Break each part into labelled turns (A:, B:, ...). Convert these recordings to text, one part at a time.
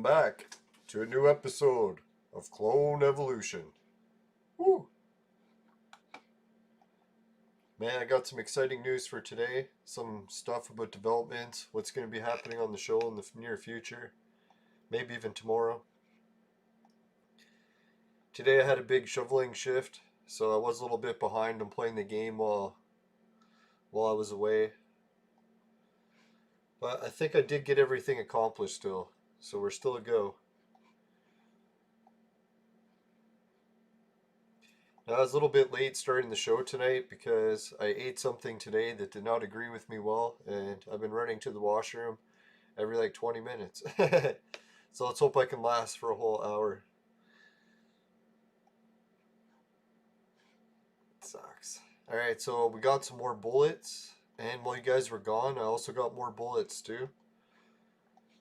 A: back to a new episode of Clone Evolution. Woo! Man, I got some exciting news for today. Some stuff about development, what's going to be happening on the show in the near future. Maybe even tomorrow. Today I had a big shoveling shift, so I was a little bit behind on playing the game while I was away. But I think I did get everything accomplished still, so we're still a go. Now, I was a little bit late starting the show tonight because I ate something today that did not agree with me well, and I've been running to the washroom every like 20 minutes. So let's hope I can last for a whole hour. It sucks. Alright, so we got some more bullets, and while you guys were gone, I also got more bullets too.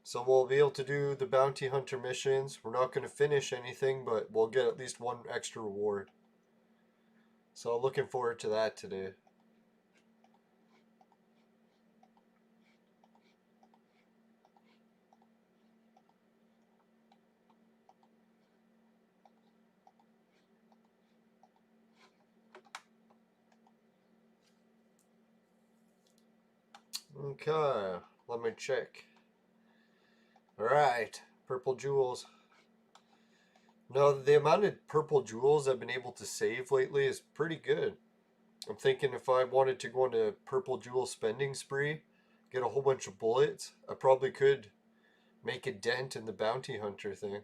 A: So we'll be able to do the bounty hunter missions. We're not going to finish anything, but we'll get at least one extra reward. So looking forward to that today. Okay, let me check. Alright, purple jewels. Now, the amount of purple jewels I've been able to save lately is pretty good. I'm thinking if I wanted to go on a purple jewel spending spree, get a whole bunch of bullets, I probably could make a dent in the bounty hunter thing.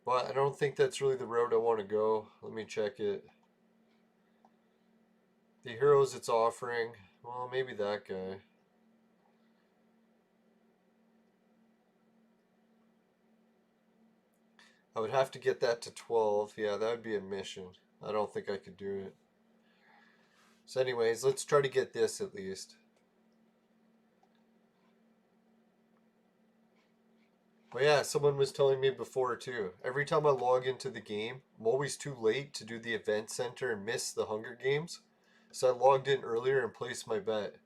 A: But I don't think that's really the route I want to go. Let me check it. The heroes it's offering, well, maybe that guy. I would have to get that to 12. Yeah, that would be a mission. I don't think I could do it. So anyways, let's try to get this at least. But yeah, someone was telling me before too. Every time I log into the game, I'm always too late to do the event center and miss the Hunger Games. So I logged in earlier and placed my bet.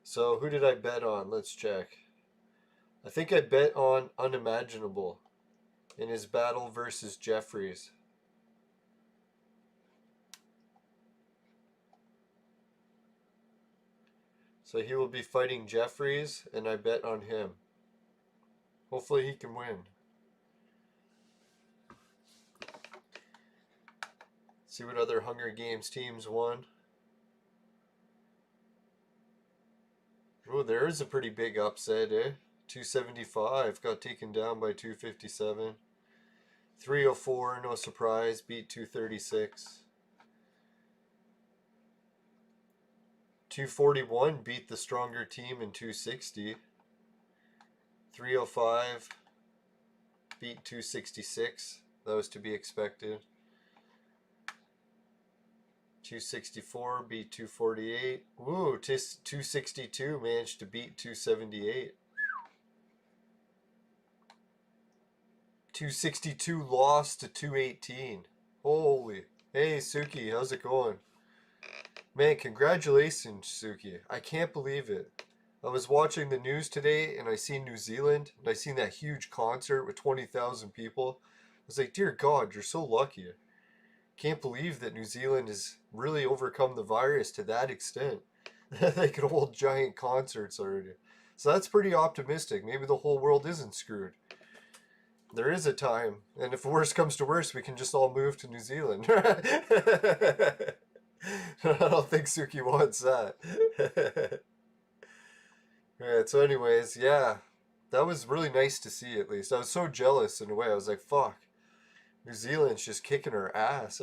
A: So who did I bet on? Let's check. I think I bet on Unimaginable in his battle versus Jeffries. So he will be fighting Jeffries, and I bet on him. Hopefully he can win. See what other Hunger Games teams won. Oh, there is a pretty big upset, eh? 275 got taken down by 257. 304, no surprise, beat 236. 241 beat the stronger team in 260. 305 beat 266. That was to be expected. 264 beat 248. Woo, 262 managed to beat 278. 262 lost to 218. Holy. Hey, Suki, how's it going? Man, congratulations, Suki. I can't believe it. I was watching the news today and I seen New Zealand and I seen that huge concert with 20,000 people. I was like, dear God, you're so lucky. Can't believe that New Zealand has really overcome the virus to that extent. They could hold giant concerts already. So that's pretty optimistic. Maybe the whole world isn't screwed. There is a time, and if worse comes to worse, we can just all move to New Zealand. I don't think Suki wants that. Alright, so anyways, yeah. That was really nice to see, at least. I was so jealous in a way. I was like, fuck. New Zealand's just kicking her ass.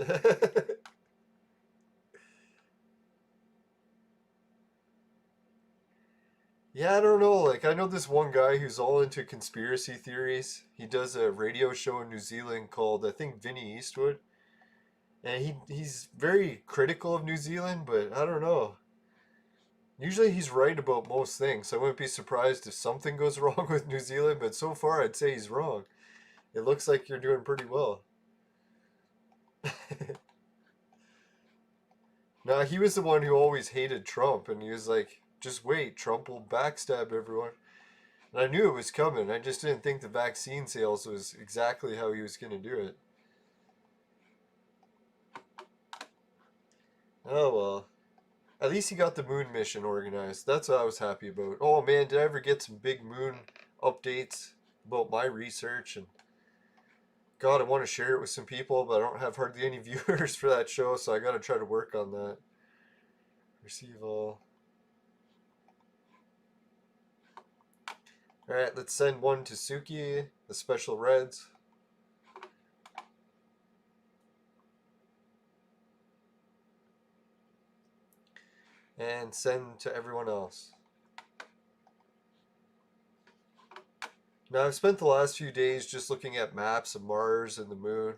A: Yeah, I don't know. Like, I know this one guy who's all into conspiracy theories. He does a radio show in New Zealand called, I think, Vinny Eastwood. And he's very critical of New Zealand, but I don't know. Usually he's right about most things, so I wouldn't be surprised if something goes wrong with New Zealand, but so far I'd say he's wrong. It looks like you're doing pretty well. Now, he was the one who always hated Trump, and he was like, just wait, Trump will backstab everyone. And I knew it was coming. I just didn't think the vaccine sales was exactly how he was going to do it. Oh well. At least he got the moon mission organized. That's what I was happy about. Oh man, did I ever get some big moon updates about my research? And God, I want to share it with some people, but I don't have hardly any viewers for that show, so I got to try to work on that. Receive all. Alright, let's send one to Suki, the special reds. And send to everyone else. Now, I've spent the last few days just looking at maps of Mars and the moon,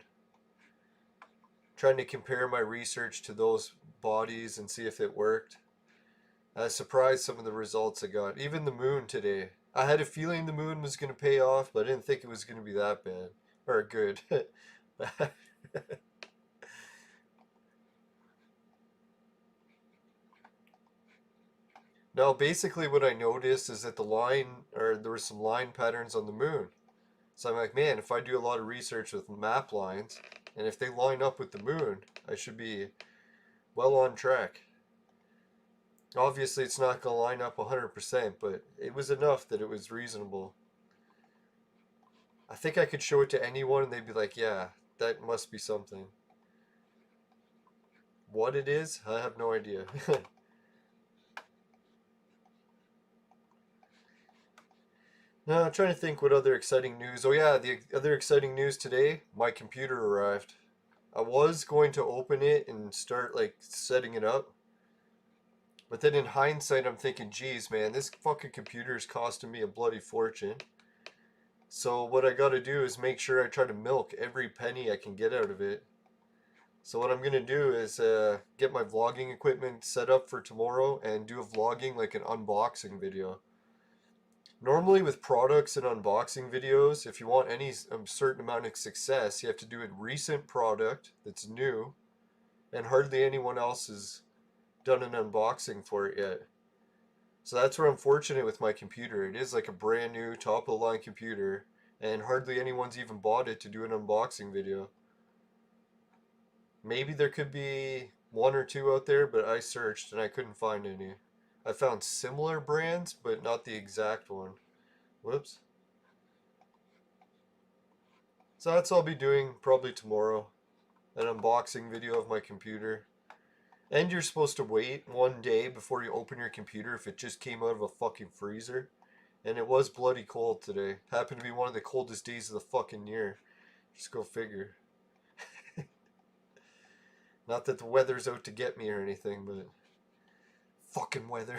A: trying to compare my research to those bodies and see if it worked. I was surprised some of the results I got. Even the moon today. I had a feeling the moon was going to pay off, but I didn't think it was going to be that bad. Or good. Now, basically what I noticed is that there were some line patterns on the moon. So I'm like, man, if I do a lot of research with map lines, and if they line up with the moon, I should be well on track. Obviously, it's not going to line up 100%, but it was enough that it was reasonable. I think I could show it to anyone and they'd be like, yeah, that must be something. What it is, I have no idea. No, I'm trying to think what other exciting news. Oh yeah, the other exciting news today, my computer arrived. I was going to open it and start like setting it up. But then in hindsight, I'm thinking, geez, man, this fucking computer is costing me a bloody fortune. So what I gotta do is make sure I try to milk every penny I can get out of it. So what I'm gonna do is get my vlogging equipment set up for tomorrow and do a vlogging, like an unboxing video. Normally with products and unboxing videos, if you want any certain amount of success, you have to do a recent product that's new, and hardly anyone else has done an unboxing for it yet. So that's where I'm fortunate with my computer. It is like a brand new top of the line computer, and hardly anyone's even bought it to do an unboxing video. Maybe there could be one or two out there, but I searched and I couldn't find any. I found similar brands, but not the exact one. Whoops. So that's what I'll be doing probably tomorrow. An unboxing video of my computer. And you're supposed to wait one day before you open your computer if it just came out of a fucking freezer. And it was bloody cold today. Happened to be one of the coldest days of the fucking year. Just go figure. Not that the weather's out to get me or anything, but fucking weather.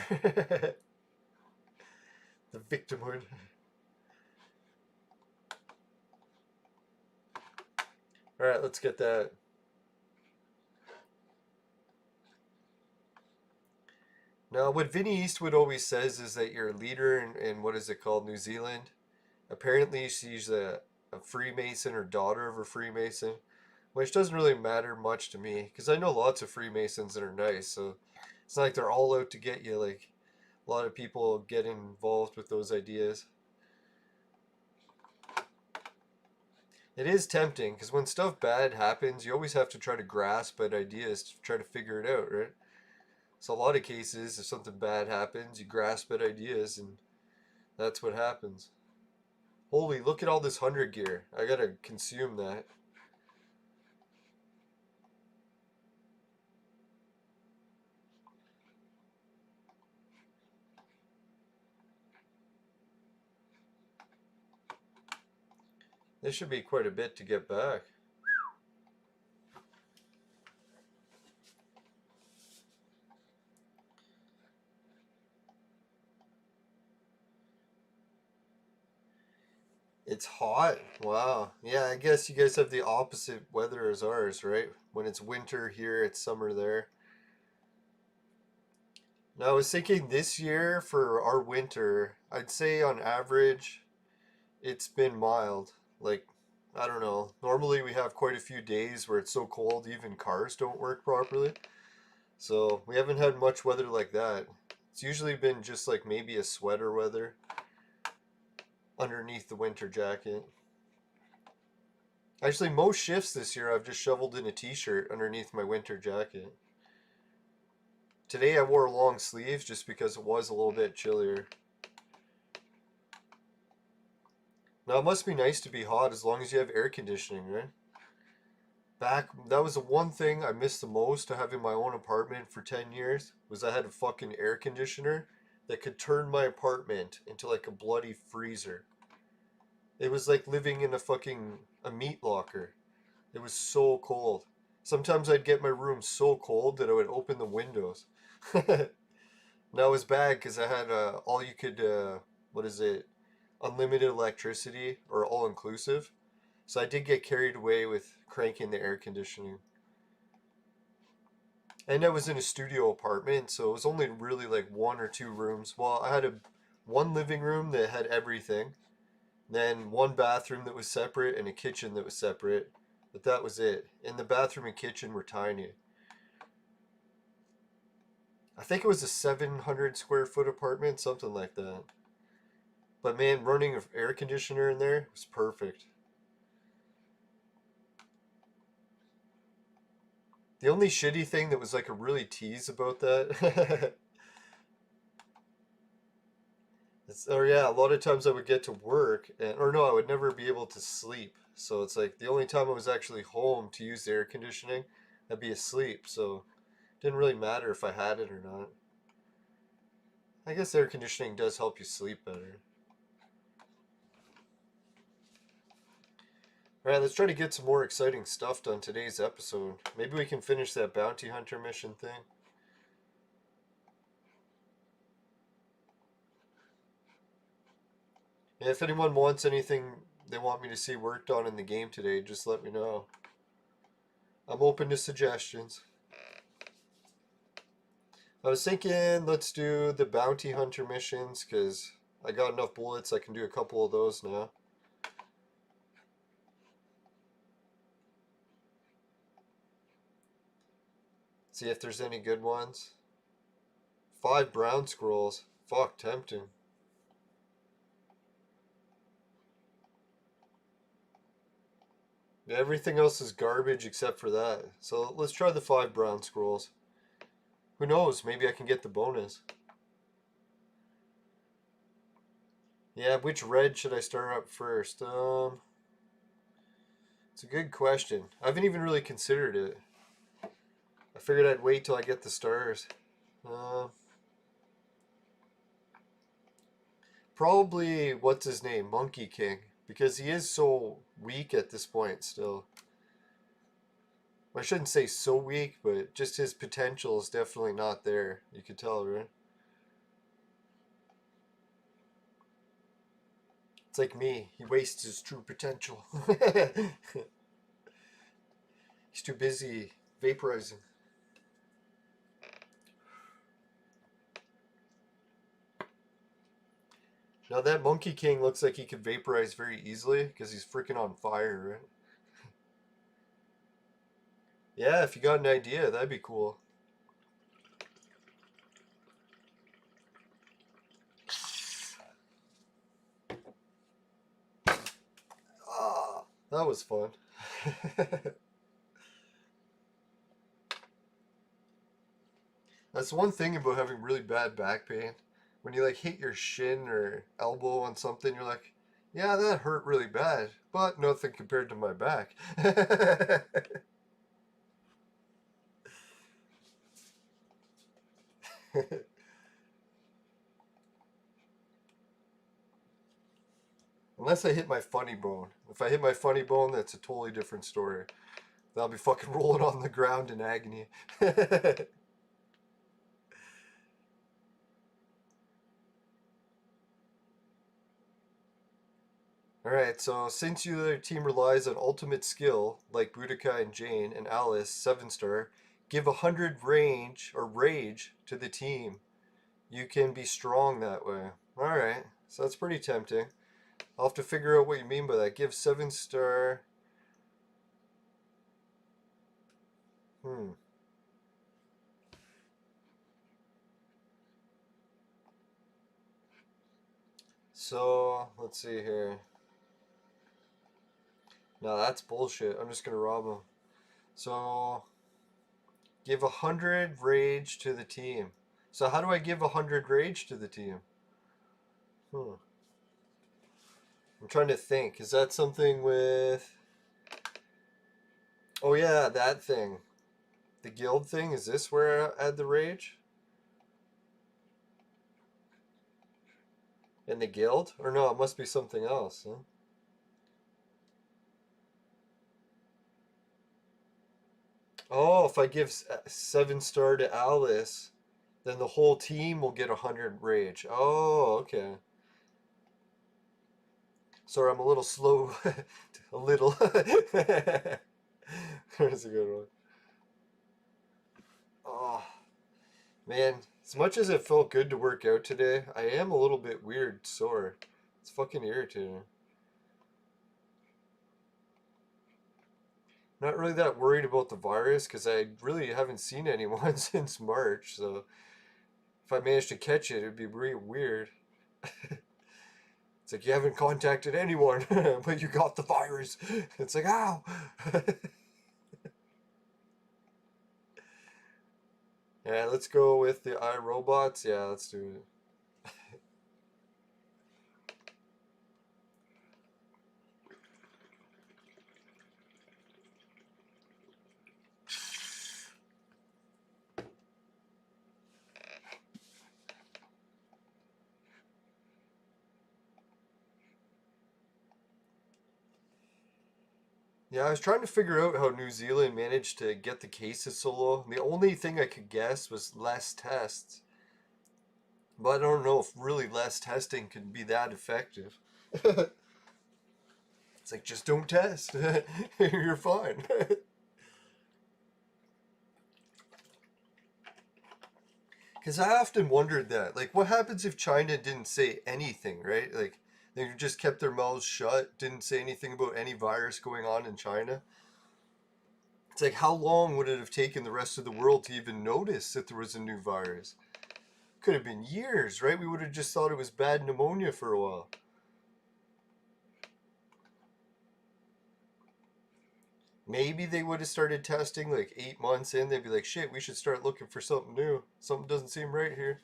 A: The victimhood. Alright, let's get that. Now, what Vinny Eastwood always says is that you're a leader in what is it called, New Zealand. Apparently, she's a Freemason or daughter of a Freemason, which doesn't really matter much to me, because I know lots of Freemasons that are nice, so it's not like they're all out to get you, like a lot of people get involved with those ideas. It is tempting, because when stuff bad happens, you always have to try to grasp at ideas to try to figure it out, right? So a lot of cases, if something bad happens, you grasp at ideas, and that's what happens. Holy, look at all this 100 gear. I gotta consume that. This should be quite a bit to get back. It's hot? Wow. Yeah, I guess you guys have the opposite weather as ours, right? When it's winter here, it's summer there. Now, I was thinking this year for our winter, I'd say on average, it's been mild. Like, I don't know. Normally we have quite a few days where it's so cold even cars don't work properly. So we haven't had much weather like that. It's usually been just like maybe a sweater weather underneath the winter jacket. Actually, most shifts this year I've just shoveled in a t-shirt underneath my winter jacket. Today I wore long sleeves just because it was a little bit chillier. Now it must be nice to be hot as long as you have air conditioning, right? That was the one thing I missed the most to having my own apartment for 10 years, was I had a fucking air conditioner that could turn my apartment into like a bloody freezer. It was like living in a meat locker. It was so cold. Sometimes I'd get my room so cold that I would open the windows. Now it was bad because I had all you could, what is it, unlimited electricity or all inclusive. So I did get carried away with cranking the air conditioning. And I was in a studio apartment, so it was only really like one or two rooms. Well, I had one living room that had everything, then one bathroom that was separate and a kitchen that was separate. But that was it. And the bathroom and kitchen were tiny. I think it was a 700 square foot apartment, something like that. But man, running an air conditioner in there was perfect. The only shitty thing that was like a really tease about that, or yeah, a lot of times I would get to work, or no, I would never be able to sleep. So it's like the only time I was actually home to use the air conditioning, I'd be asleep. So it didn't really matter if I had it or not. I guess air conditioning does help you sleep better. Alright, let's try to get some more exciting stuff done today's episode. Maybe we can finish that bounty hunter mission thing. Yeah, if anyone wants anything they want me to see worked on in the game today, just let me know. I'm open to suggestions. I was thinking let's do the bounty hunter missions because I got enough bullets I can do a couple of those now. See if there's any good ones. 5 brown scrolls. Fuck, tempting. Everything else is garbage except for that. So let's try the 5 brown scrolls. Who knows? Maybe I can get the bonus. Yeah, which red should I start up first? It's a good question. I haven't even really considered it. I figured I'd wait till I get the stars. Probably, what's his name? Monkey King. Because he is so weak at this point still. I shouldn't say so weak, but just his potential is definitely not there. You could tell, right? It's like me. He wastes his true potential. He's too busy vaporizing. Now that Monkey King looks like he could vaporize very easily because he's freaking on fire, right? Yeah, if you got an idea, that'd be cool. Ah, that was fun. That's one thing about having really bad back pain. When you like hit your shin or elbow on something, you're like, yeah, that hurt really bad, but nothing compared to my back. Unless I hit my funny bone. If I hit my funny bone, that's a totally different story. Then I'll be fucking rolling on the ground in agony. Alright, so since your team relies on ultimate skill, like Boudica and Jane and Alice, 7-star, give 100 range or rage to the team. You can be strong that way. Alright, so that's pretty tempting. I'll have to figure out what you mean by that. Give 7-star. So, let's see here. No, that's bullshit. I'm just gonna rob him. So, give 100 rage to the team. So how do I give 100 rage to the team? I'm trying to think. Is that something with... Oh yeah, that thing. The guild thing. Is this where I add the rage? In the guild? Or no, it must be something else, huh? Oh, if I give 7-star to Alice, then the whole team will get 100 rage. Oh, okay. Sorry, I'm a little slow. A little. That's a good one. Oh, man. As much as it felt good to work out today, I am a little bit weird sore. It's fucking irritating. Not really that worried about the virus because I really haven't seen anyone since March. So if I managed to catch it, it'd be really weird. It's like you haven't contacted anyone, but you got the virus. It's like, ow! Yeah, let's go with the iRobots. Yeah, let's do it. Yeah, I was trying to figure out how New Zealand managed to get the cases so low. The only thing I could guess was less tests. But I don't know if really less testing can be that effective. It's like, just don't test. You're fine. Because I often wondered that. Like, what happens if China didn't say anything, right? Like, they just kept their mouths shut, didn't say anything about any virus going on in China. It's like, how long would it have taken the rest of the world to even notice that there was a new virus? Could have been years, right? We would have just thought it was bad pneumonia for a while. Maybe they would have started testing like 8 months in. They'd be like, shit, we should start looking for something new. Something doesn't seem right here.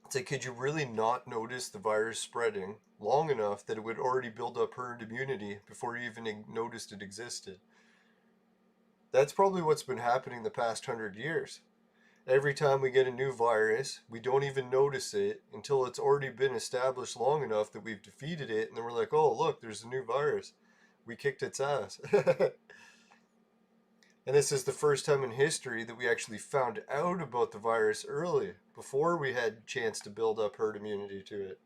A: It's like, could you really not notice the virus spreading long enough that it would already build up herd immunity before you even noticed it existed? That's probably what's been happening the past 100 years. Every time we get a new virus, we don't even notice it until it's already been established long enough that we've defeated it, and then we're like, oh, look, there's a new virus. We kicked its ass. And this is the first time in history that we actually found out about the virus early, before we had a chance to build up herd immunity to it.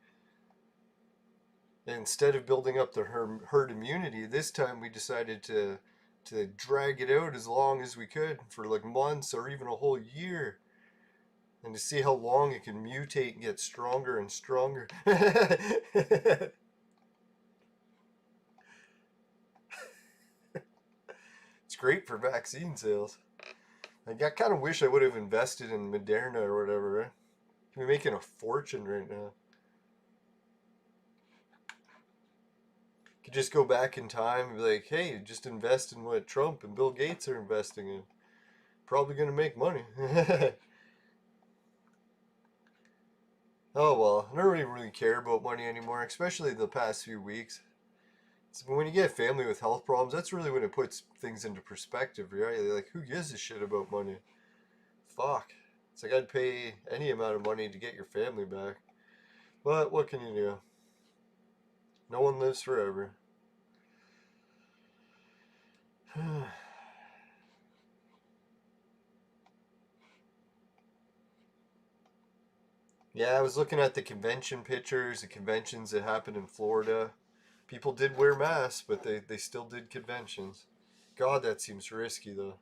A: And instead of building up the herd immunity, this time we decided to drag it out as long as we could for like months or even a whole year. And to see how long it can mutate and get stronger and stronger. It's great for vaccine sales. Like, I kind of wish I would have invested in Moderna or whatever. Right? We're making a fortune right now. Could just go back in time and be like, hey, just invest in what Trump and Bill Gates are investing in. Probably gonna make money. Oh well, I don't really care about money anymore, especially the past few weeks. So when you get a family with health problems, that's really when it puts things into perspective, right? Like, who gives a shit about money? Fuck. It's like I'd pay any amount of money to get your family back. But what can you do? No one lives forever. Yeah, I was looking at the convention pictures, the conventions that happened in Florida. People did wear masks, but they still did conventions. God, that seems risky though.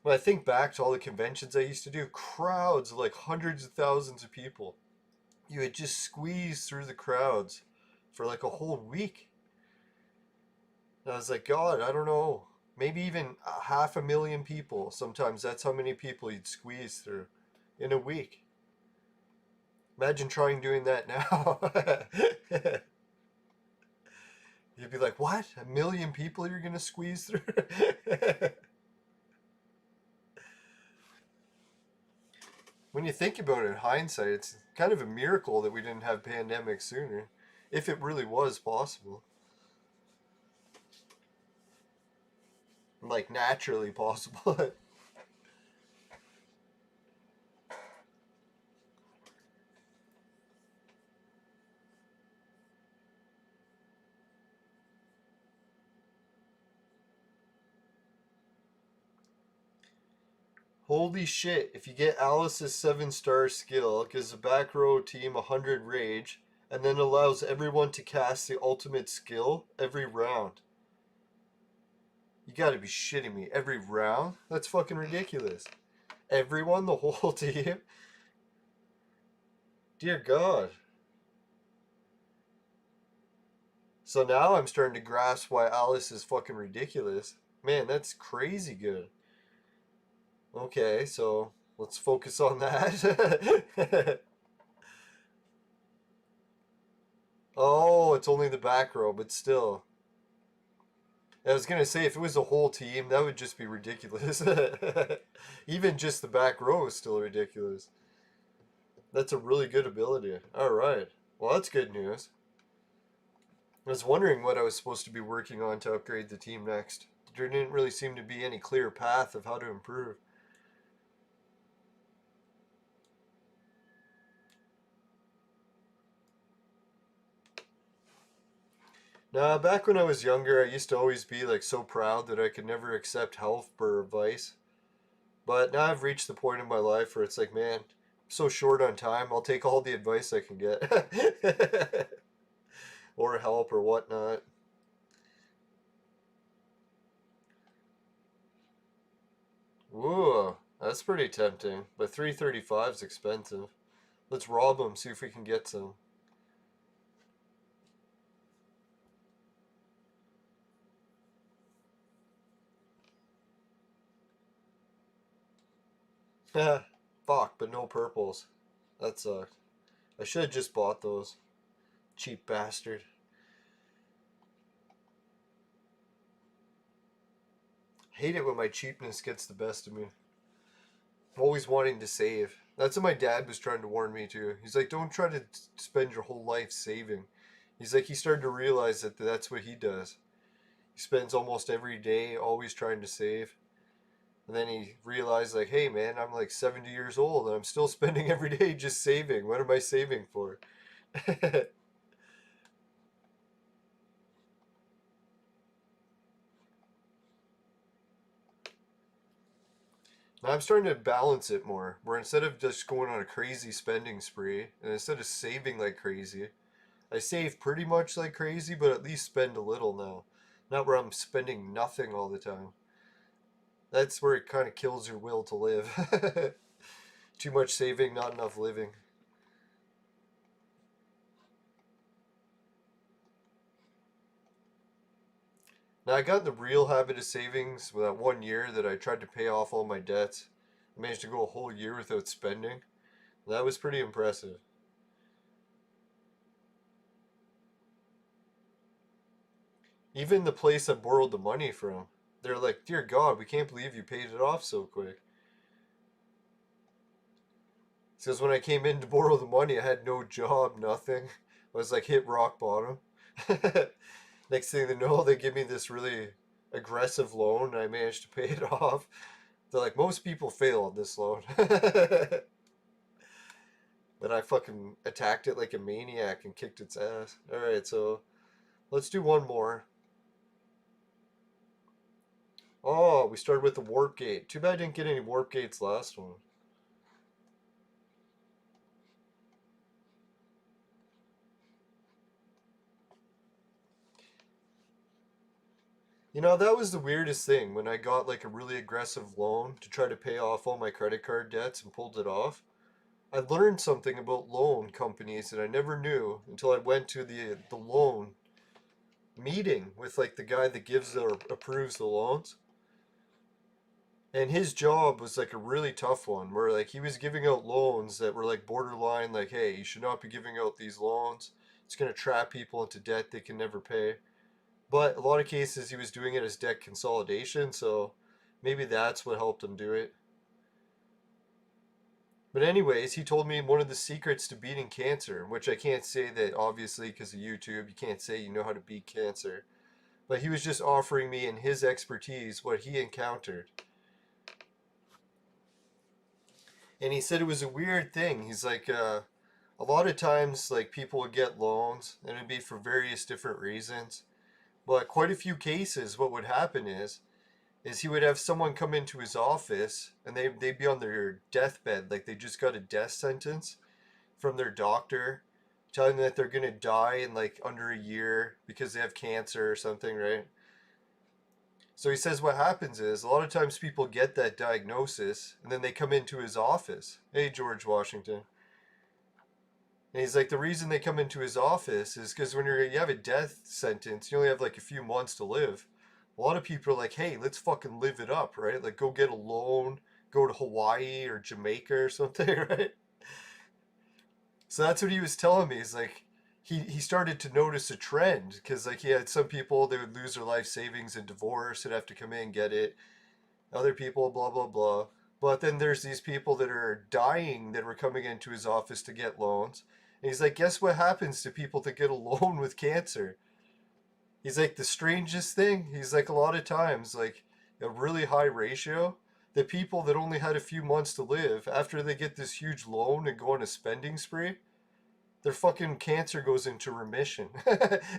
A: When I think back to all the conventions I used to do, crowds of like hundreds of thousands of people. You would just squeeze through the crowds for like a whole week. And I was like, God, I don't know. Maybe even 500,000 people. Sometimes that's how many people you'd squeeze through in a week. Imagine trying doing that now. You'd be like, what? 1,000,000 people you're going to squeeze through? When you think about it in hindsight, it's kind of a miracle that we didn't have pandemics sooner. If it really was possible. Like, naturally possible. Holy shit, if you get Alice's 7-star skill, it gives the back row team 100 rage, and then allows everyone to cast the ultimate skill every round. You gotta be shitting me. Every round? That's fucking ridiculous. Everyone, the whole team? Dear God. So now I'm starting to grasp why Alice is fucking ridiculous. Man, that's crazy good. Okay, so let's focus on that. Oh, it's only the back row, but still. I was gonna say, if it was a whole team, that would just be ridiculous. Even just the back row is still ridiculous. That's a really good ability. Alright. Well, that's good news. I was wondering what I was supposed to be working on to upgrade the team next. There didn't really seem to be any clear path of how to improve. Now, back when I was younger, I used to always be like so proud that I could never accept help or advice. But now I've reached the point in my life where it's like, man, I'm so short on time, I'll take all the advice I can get. Or help or whatnot. Ooh, that's pretty tempting. But 335 is expensive. Let's rob them, see if we can get some. Fuck, but no purples. That sucked. I should have just bought those. Cheap bastard. Hate it when my cheapness gets the best of me. I'm always wanting to save. That's what my dad was trying to warn me to. He's like, don't try to spend your whole life saving. He's like, he started to realize that that's what he does. He spends almost every day always trying to save. And then he realized, like, hey man, I'm like 70 years old and I'm still spending every day just saving. What am I saving for? Now I'm starting to balance it more, where instead of just going on a crazy spending spree, and instead of saving like crazy, I save pretty much like crazy, but at least spend a little now. Not where I'm spending nothing all the time. That's where it kind of kills your will to live. Too much saving, not enough living. Now I got in the real habit of savings with that 1 year that I tried to pay off all my debts. I managed to go a whole year without spending. That was pretty impressive. Even the place I borrowed the money from, they're like, dear God, we can't believe you paid it off so quick. Because when I came in to borrow the money, I had no job, nothing. I was like hit rock bottom. Next thing they know, they give me this really aggressive loan, and I managed to pay it off. They're like, most people fail on this loan. But I fucking attacked it like a maniac and kicked its ass. Alright, so let's do one more. Oh, we started with the warp gate. Too bad I didn't get any warp gates last one. You know, that was the weirdest thing when I got like a really aggressive loan to try to pay off all my credit card debts and pulled it off. I learned something about loan companies that I never knew until I went to the loan meeting with like the guy that gives or approves the loans. And his job was like a really tough one where like he was giving out loans that were like borderline like, hey, you should not be giving out these loans. It's going to trap people into debt they can never pay. But a lot of cases he was doing it as debt consolidation, so maybe that's what helped him do it. But anyways, he told me one of the secrets to beating cancer, which I can't say that obviously because of YouTube, you can't say you know how to beat cancer. But he was just offering me in his expertise what he encountered. And he said it was a weird thing. He's like, a lot of times, like people would get loans, and it'd be for various different reasons. But quite a few cases, what would happen is he would have someone come into his office, and they'd be on their deathbed, like they just got a death sentence from their doctor, telling them that they're gonna die in like under a year because they have cancer or something, right? So he says what happens is a lot of times people get that diagnosis and then they come into his office. Hey, George Washington. And he's like, the reason they come into his office is because when you have a death sentence, you only have like a few months to live. A lot of people are like, hey, let's fucking live it up, right? Like, go get a loan, go to Hawaii or Jamaica or something, right? So that's what he was telling me. He's like, he started to notice a trend because like he had some people, they would lose their life savings in divorce and have to come in and get it. Other people, blah, blah, blah. But then there's these people that are dying that were coming into his office to get loans. And he's like, guess what happens to people that get a loan with cancer? He's like, the strangest thing, he's like, a lot of times, like, a really high ratio, the people that only had a few months to live, after they get this huge loan and go on a spending spree, their fucking cancer goes into remission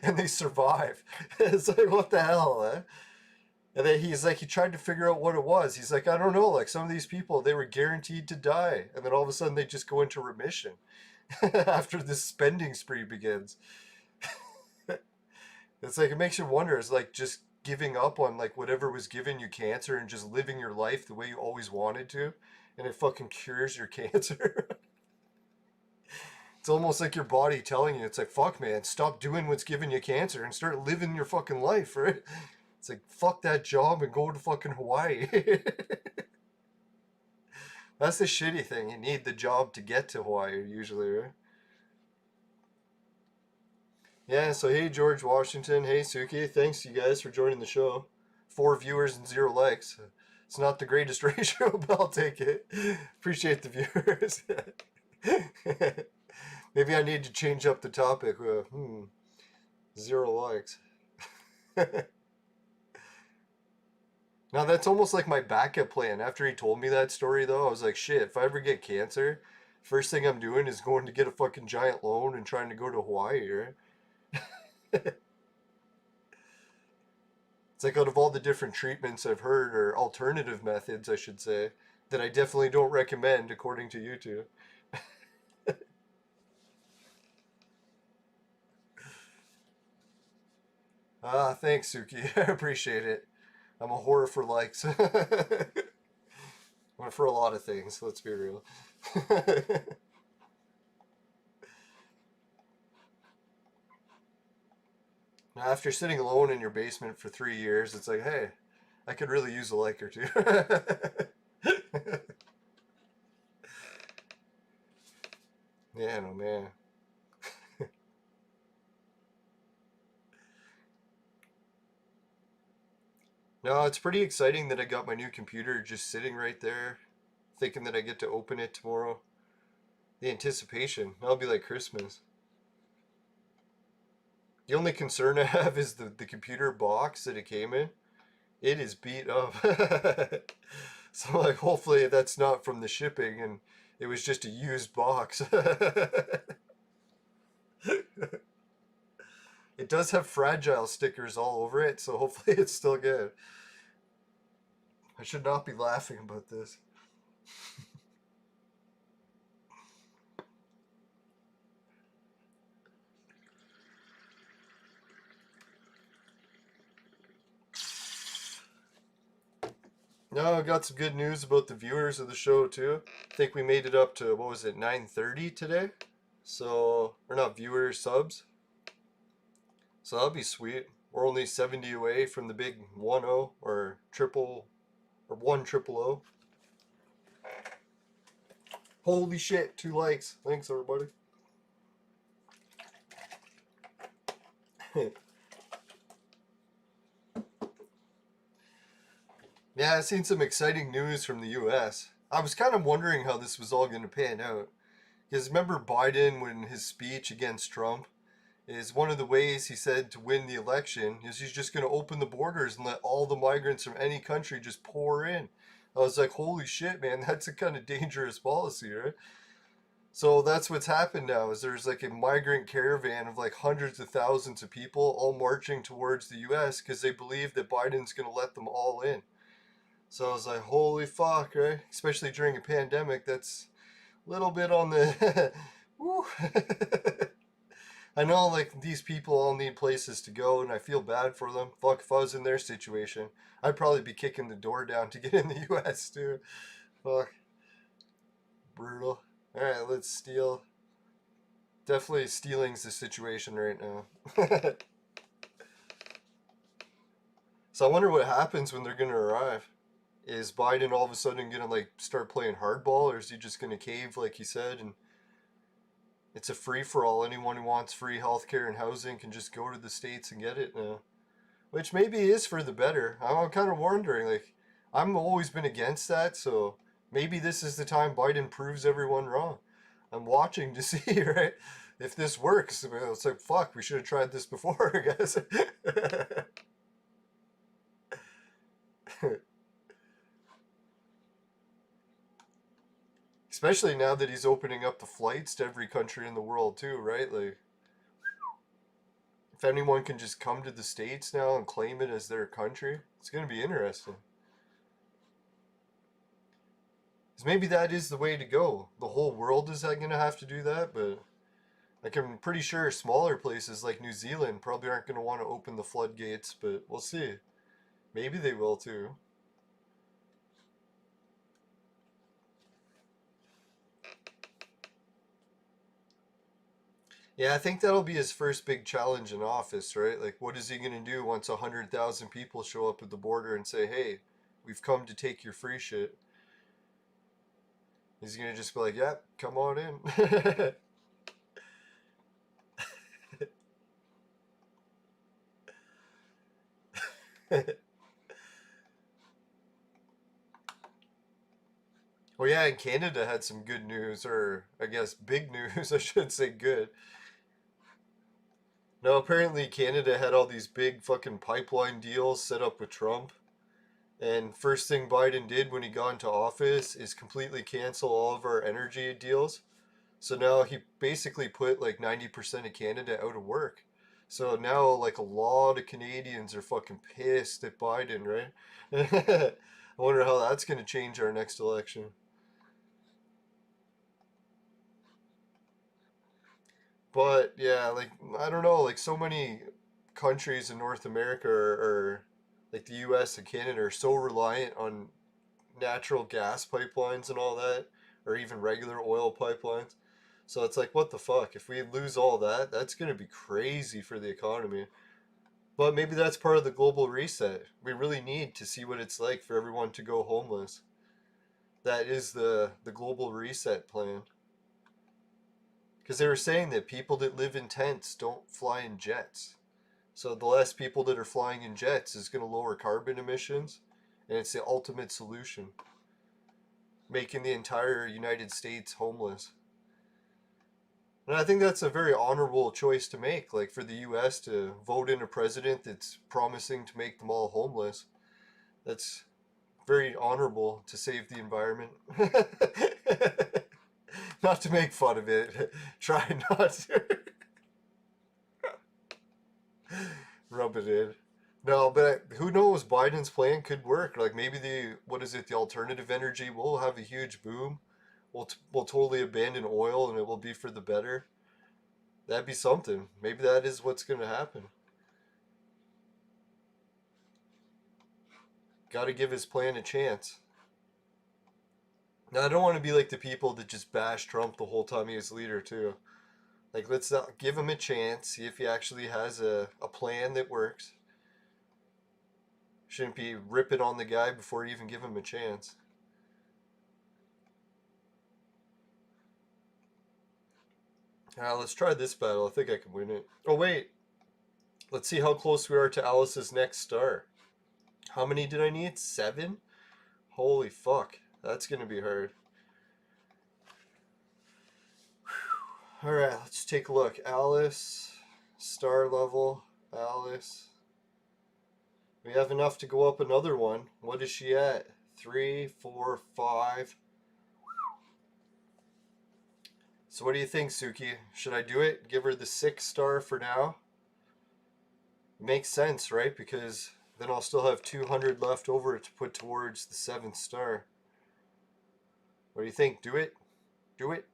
A: and they survive. It's like, what the hell, eh? And then he's like, he tried to figure out what it was. He's like, I don't know, like some of these people, they were guaranteed to die. And then all of a sudden they just go into remission after this spending spree begins. It's like, it makes you wonder, it's like just giving up on like whatever was giving you cancer and just living your life the way you always wanted to. And it fucking cures your cancer. It's almost like your body telling you, it's like, fuck man, stop doing what's giving you cancer and start living your fucking life, right? It's like, fuck that job and go to fucking Hawaii. That's the shitty thing. You need the job to get to Hawaii, usually, right? Yeah, so hey, George Washington. Hey, Suki. Thanks, you guys, for joining the show. 4 viewers and 0 likes. It's not the greatest ratio, but I'll take it. Appreciate the viewers. Maybe I need to change up the topic. 0 likes. Now that's almost like my backup plan. After he told me that story though, I was like, shit, if I ever get cancer, first thing I'm doing is going to get a fucking giant loan and trying to go to Hawaii, right? It's like out of all the different treatments I've heard, or alternative methods, I should say, that I definitely don't recommend according to YouTube. Ah, thanks, Suki. I appreciate it. I'm a whore for likes. Well, for a lot of things, let's be real. Now, after sitting alone in your basement for 3 years, it's like, hey, I could really use a like or two. Yeah, no man. No, it's pretty exciting that I got my new computer just sitting right there, thinking that I get to open it tomorrow. The anticipation, that'll be like Christmas. The only concern I have is the computer box that it came in. It is beat up. So like hopefully that's not from the shipping and it was just a used box. It does have fragile stickers all over it, so hopefully it's still good. I should not be laughing about this. No, I got some good news about the viewers of the show too. I think we made it up to, what was it, 930 today? So, or not viewers, subs. So that'll be sweet. We're only 70 away from the big 1-0 or triple or 1-0-0. Holy shit, 2 likes. Thanks, everybody. Yeah, I've seen some exciting news from the US. I was kind of wondering how this was all going to pan out. Because remember Biden, when his speech against Trump, is one of the ways he said to win the election is he's just going to open the borders and let all the migrants from any country just pour in. I was like, holy shit, man, that's a kind of dangerous policy, right? So that's what's happened now is there's like a migrant caravan of like hundreds of thousands of people all marching towards the US because they believe that Biden's going to let them all in. So I was like, holy fuck, right? Especially during a pandemic, that's a little bit on the... Woo. I know, like, these people all need places to go, and I feel bad for them. Fuck, if I was in their situation, I'd probably be kicking the door down to get in the U.S., too. Fuck. Brutal. Alright, let's steal. Definitely stealing's the situation right now. So I wonder what happens when they're gonna arrive. Is Biden all of a sudden gonna, like, start playing hardball, or is he just gonna cave, like he said, and it's a free-for-all. Anyone who wants free healthcare and housing can just go to the States and get it now. Which maybe is for the better. I'm kind of wondering, like, I've always been against that, so maybe this is the time Biden proves everyone wrong. I'm watching to see, right? If this works, it's like, fuck, we should have tried this before, I guess. Especially now that he's opening up the flights to every country in the world, too, right? Like, if anyone can just come to the States now and claim it as their country, it's going to be interesting. Because maybe that is the way to go. The whole world is going to have to do that, but like I'm pretty sure smaller places like New Zealand probably aren't going to want to open the floodgates, but we'll see. Maybe they will too. Yeah, I think that'll be his first big challenge in office, right? Like, what is he going to do once 100,000 people show up at the border and say, hey, we've come to take your free shit? He's going to just be like, yeah, come on in. Well, yeah, and Canada had some good news, or I guess big news, I should say good. No, apparently Canada had all these big fucking pipeline deals set up with Trump. And first thing Biden did when he got into office is completely cancel all of our energy deals. So now he basically put like 90% of Canada out of work. So now like a lot of Canadians are fucking pissed at Biden, right? I wonder how that's going to change our next election. But yeah, like I don't know, like so many countries in North America are like the US and Canada are so reliant on natural gas pipelines and all that, or even regular oil pipelines. So it's like, what the fuck? If we lose all that, that's going to be crazy for the economy. But maybe that's part of the global reset. We really need to see what it's like for everyone to go homeless. That is the global reset plan. Because they were saying that people that live in tents don't fly in jets. So the less people that are flying in jets is going to lower carbon emissions, and it's the ultimate solution, making the entire United States homeless. And I think that's a very honorable choice to make, like for the US to vote in a president that's promising to make them all homeless. That's very honorable to save the environment. Not to make fun of it. Try not to rub it in. No, but who knows? Biden's plan could work. Like maybe what is it? The alternative energy will have a huge boom. We'll totally abandon oil, and it will be for the better. That'd be something. Maybe that is what's going to happen. Got to give his plan a chance. Now, I don't want to be like the people that just bash Trump the whole time he was leader, too. Like, let's not give him a chance, see if he actually has a plan that works. Shouldn't be ripping on the guy before you even give him a chance. Let's try this battle. I think I can win it. Oh, wait. Let's see how close we are to Alice's next star. How many did I need? 7? Holy fuck. That's going to be hard. Alright, let's take a look. Alice, star level, Alice. We have enough to go up another one. What is she at? 3, 4, 5. So what do you think, Suki? Should I do it? Give her the 6 star for now? Makes sense, right? Because then I'll still have 200 left over to put towards the 7th star. What do you think? Do it? Do it?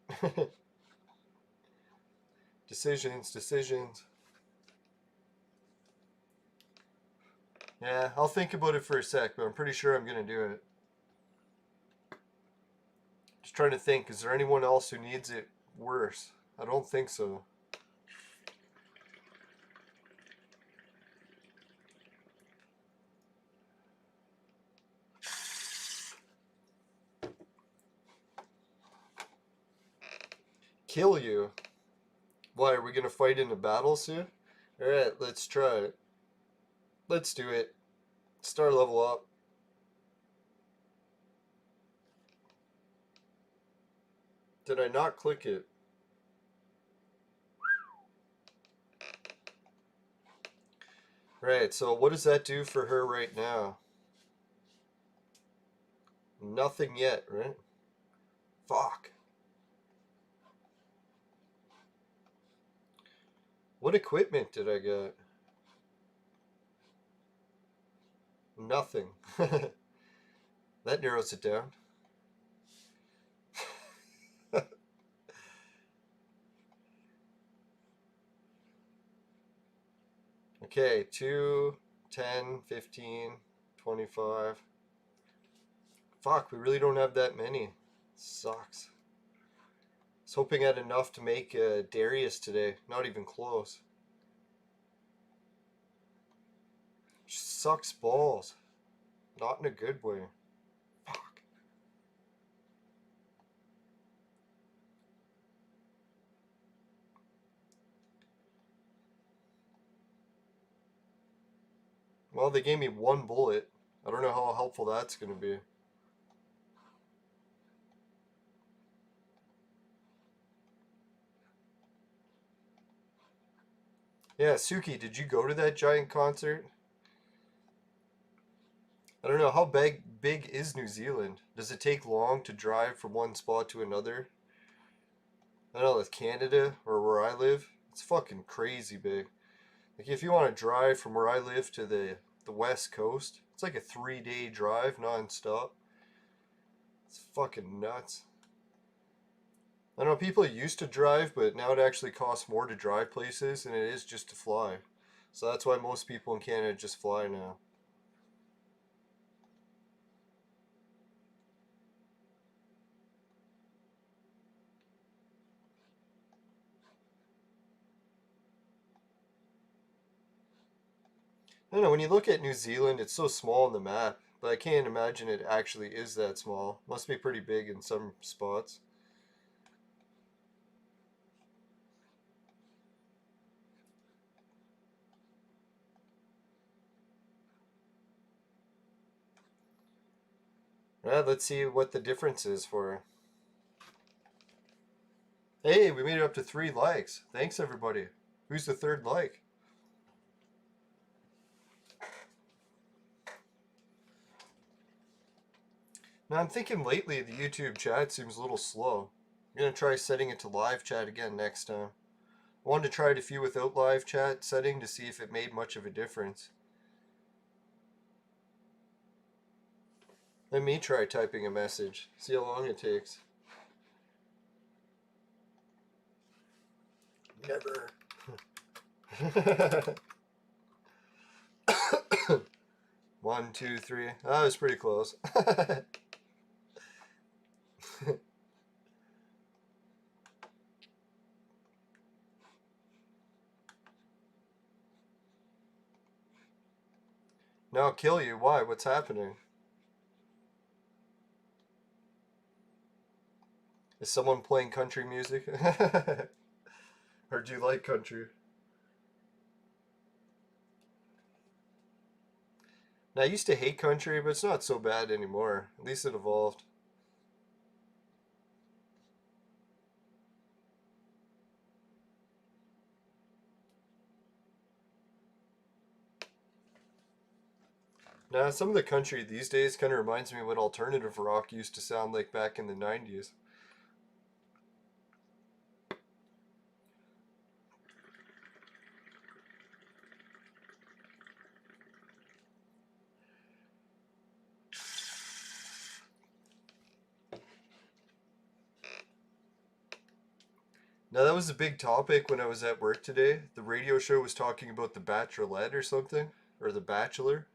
A: Decisions, decisions. Yeah, I'll think about it for a sec, but I'm pretty sure I'm going to do it. Just trying to think, is there anyone else who needs it worse? I don't think so. Kill you? Why, are we going to fight in a battle soon? Alright, let's try it. Let's do it. Star level up. Did I not click it? Right, so what does that do for her right now? Nothing yet, right? Fuck. What equipment did I get? Nothing. That narrows it down. Okay, 2, 10, 15, 25. Fuck, we really don't have that many. Sucks. I was hoping I had enough to make Darius today. Not even close. Sucks balls. Not in a good way. Fuck. Well, they gave me 1 bullet. I don't know how helpful that's going to be. Yeah, Suki, did you go to that giant concert? I don't know, how big is New Zealand? Does it take long to drive from one spot to another? I don't know, with Canada or where I live, it's fucking crazy big. Like if you want to drive from where I live to the west coast, it's like a 3-day drive non-stop. It's fucking nuts. I know people used to drive, but now it actually costs more to drive places than it is just to fly. So that's why most people in Canada just fly now. I don't know, when you look at New Zealand, it's so small on the map, but I can't imagine it actually is that small. Must be pretty big in some spots. Yeah, let's see what the difference is for her. Hey, we made it up to 3 likes. Thanks, everybody. Who's the 3rd like? Now, I'm thinking lately the YouTube chat seems a little slow. I'm going to try setting it to live chat again next time. I wanted to try it a few without live chat setting to see if it made much of a difference. Let me try typing a message. See how long it takes. Never. 1, 2, 3. That was pretty close. Now I'll kill you. Why? What's happening? Is someone playing country music? Or do you like country? Now, I used to hate country, but it's not so bad anymore. At least it evolved. Now, some of the country these days kind of reminds me of what alternative rock used to sound like back in the 90s. Now, that was a big topic when I was at work today. The radio show was talking about the Bachelorette or something, or the Bachelor.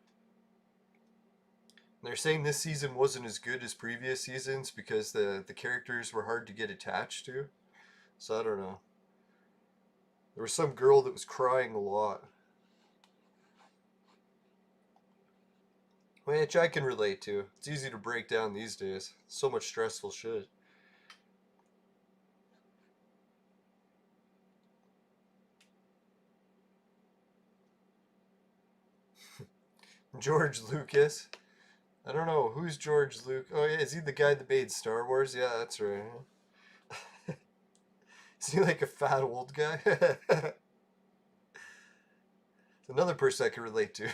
A: And they're saying this season wasn't as good as previous seasons because the characters were hard to get attached to. So I don't know. There was some girl that was crying a lot. Which I can relate to. It's easy to break down these days. So much stressful shit. George Lucas. I don't know. Who's George Lucas? Oh, yeah. Is he the guy that made Star Wars? Yeah, that's right. Is he like a fat old guy? Another person I can relate to.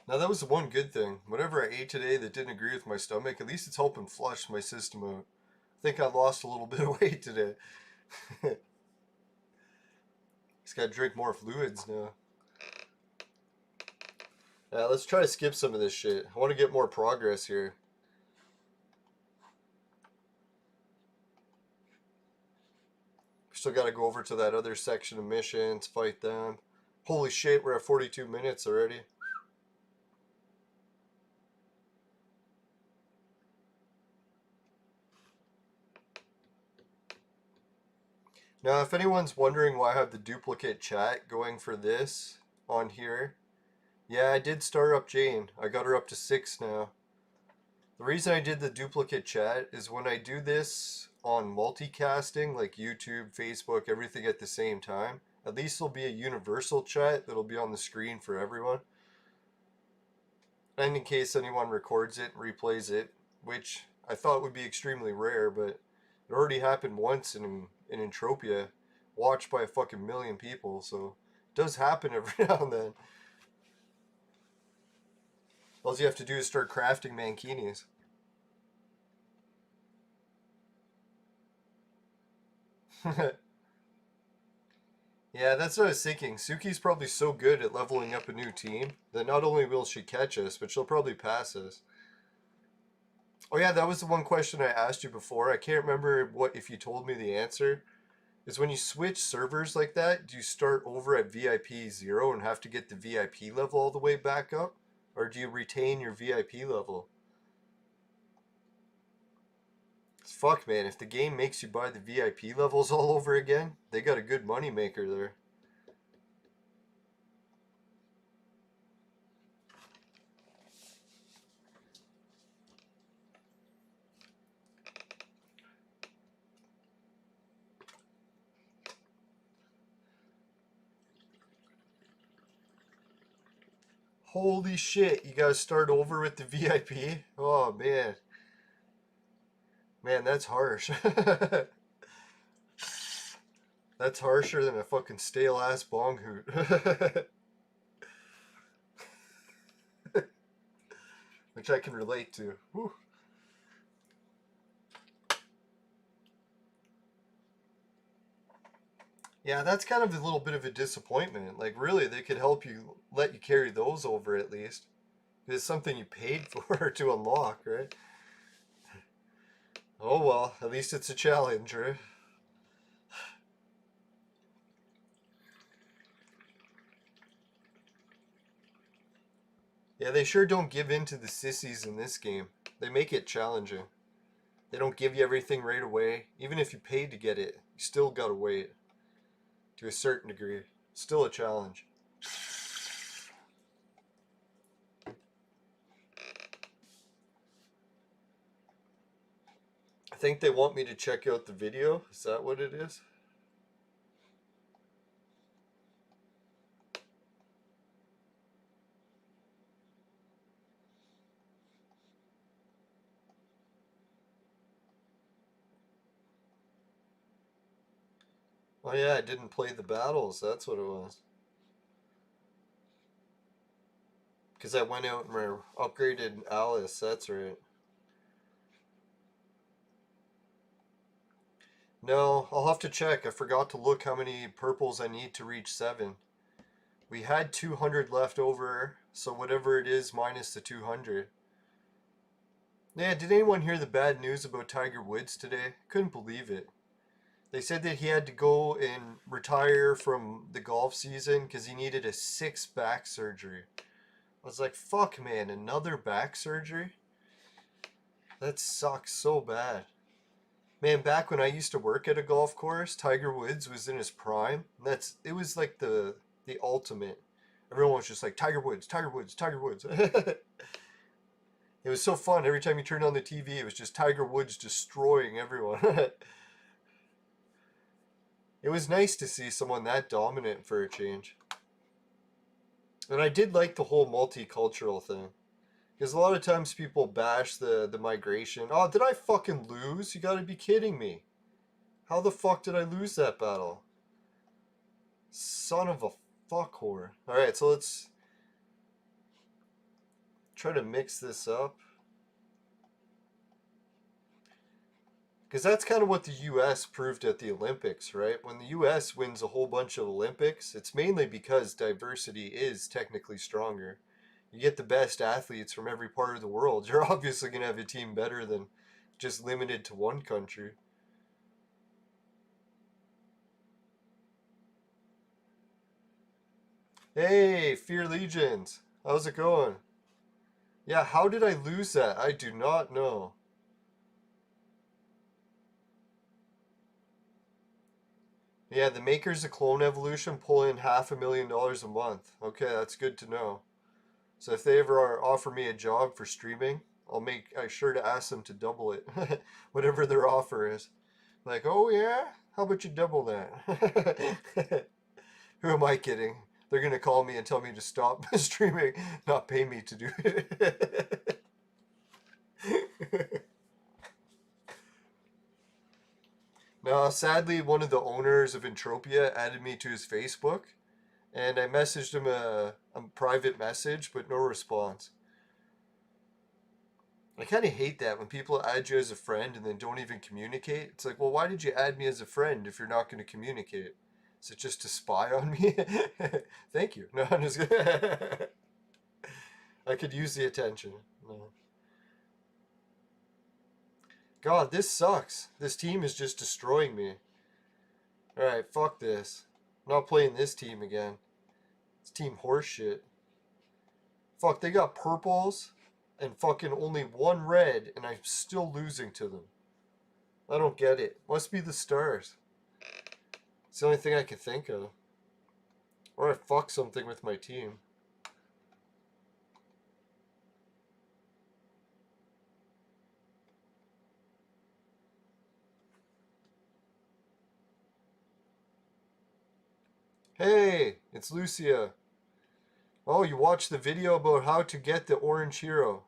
A: Now, that was the one good thing. Whatever I ate today that didn't agree with my stomach, at least it's helping flush my system out. I think I lost a little bit of weight today. Just gotta drink more fluids now. Yeah, let's try to skip some of this shit. I want to get more progress here. Still gotta go over to that other section of missions, fight them. Holy shit, we're at 42 minutes already. Now, if anyone's wondering why I have the duplicate chat going for this on here, yeah, I did start up Jane. I got her up to 6 now. The reason I did the duplicate chat is when I do this on multicasting, like YouTube, Facebook, everything at the same time, at least there'll be a universal chat that'll be on the screen for everyone. And in case anyone records it and replays it, which I thought would be extremely rare, but it already happened once in Entropia, watched by a fucking million people, so it does happen every now and then. All you have to do is start crafting mankinis. Yeah, that's what I was thinking. Suki's probably so good at leveling up a new team that not only will she catch us, but she'll probably pass us. Oh yeah, that was the one question I asked you before. I can't remember what if you told me the answer. Is when you switch servers like that, do you start over at VIP 0 and have to get the VIP level all the way back up? Or do you retain your VIP level? Fuck, man, if the game makes you buy the VIP levels all over again, they got a good money maker there. Holy shit, you gotta start over with the VIP? Oh, man. Man, that's harsh. That's harsher than a fucking stale ass bong hoot. Which I can relate to. Whew. Yeah, that's kind of a little bit of a disappointment. Like, really, they could help you, let you carry those over at least. It's something you paid for to unlock, right? Oh well, at least it's a challenge, right? Yeah, they sure don't give in to the sissies in this game. They make it challenging. They don't give you everything right away. Even if you paid to get it, you still gotta wait. To a certain degree. Still a challenge. I think they want me to check out the video. Is that what it is? Oh yeah, I didn't play the battles. That's what it was. Because I went out and upgraded Alice. That's right. No, I'll have to check. I forgot to look how many purples I need to reach 7. We had 200 left over, so whatever it is minus the 200. Yeah, did anyone hear the bad news about Tiger Woods today? Couldn't believe it. They said that he had to go and retire from the golf season because he needed a 6 back surgery. I was like, fuck man, another back surgery? That sucks so bad. Man, back when I used to work at a golf course, Tiger Woods was in his prime. It was like the ultimate. Everyone was just like Tiger Woods, Tiger Woods, Tiger Woods. It was so fun. Every time you turned on the TV, it was just Tiger Woods destroying everyone. It was nice to see someone that dominant for a change. And I did like the whole multicultural thing. Because a lot of times people bash the migration. Oh, did I fucking lose? You gotta be kidding me. How the fuck did I lose that battle? Son of a fuck whore. Alright, so let's try to mix this up. Because that's kind of what the US proved at the Olympics, right? When the US wins a whole bunch of Olympics, it's mainly because diversity is technically stronger. You get the best athletes from every part of the world. You're obviously going to have a team better than just limited to one country. Hey, Fear Legions. How's it going? Yeah, how did I lose that? I do not know. Yeah, the makers of Clone Evolution pull in $500,000 a month. Okay, that's good to know. So if they ever offer me a job for streaming, I'm sure to ask them to double it. Whatever their offer is. Like, oh yeah? How about you double that? Who am I kidding? They're gonna call me and tell me to stop streaming, not pay me to do it. Now, sadly, one of the owners of Entropia added me to his Facebook, and I messaged him a private message, but no response. I kind of hate that when people add you as a friend and then don't even communicate. It's like, well, why did you add me as a friend if you're not going to communicate? Is it just to spy on me? Thank you. No, I'm just I could use the attention. No. God, this sucks. This team is just destroying me. Alright, fuck this. I'm not playing this team again. It's team horseshit. Fuck, they got purples and fucking only one red, and I'm still losing to them. I don't get it. Must be the stars. It's the only thing I can think of. Or I fuck something with my team. Hey, it's Lucia. Oh, you watched the video about how to get the orange hero.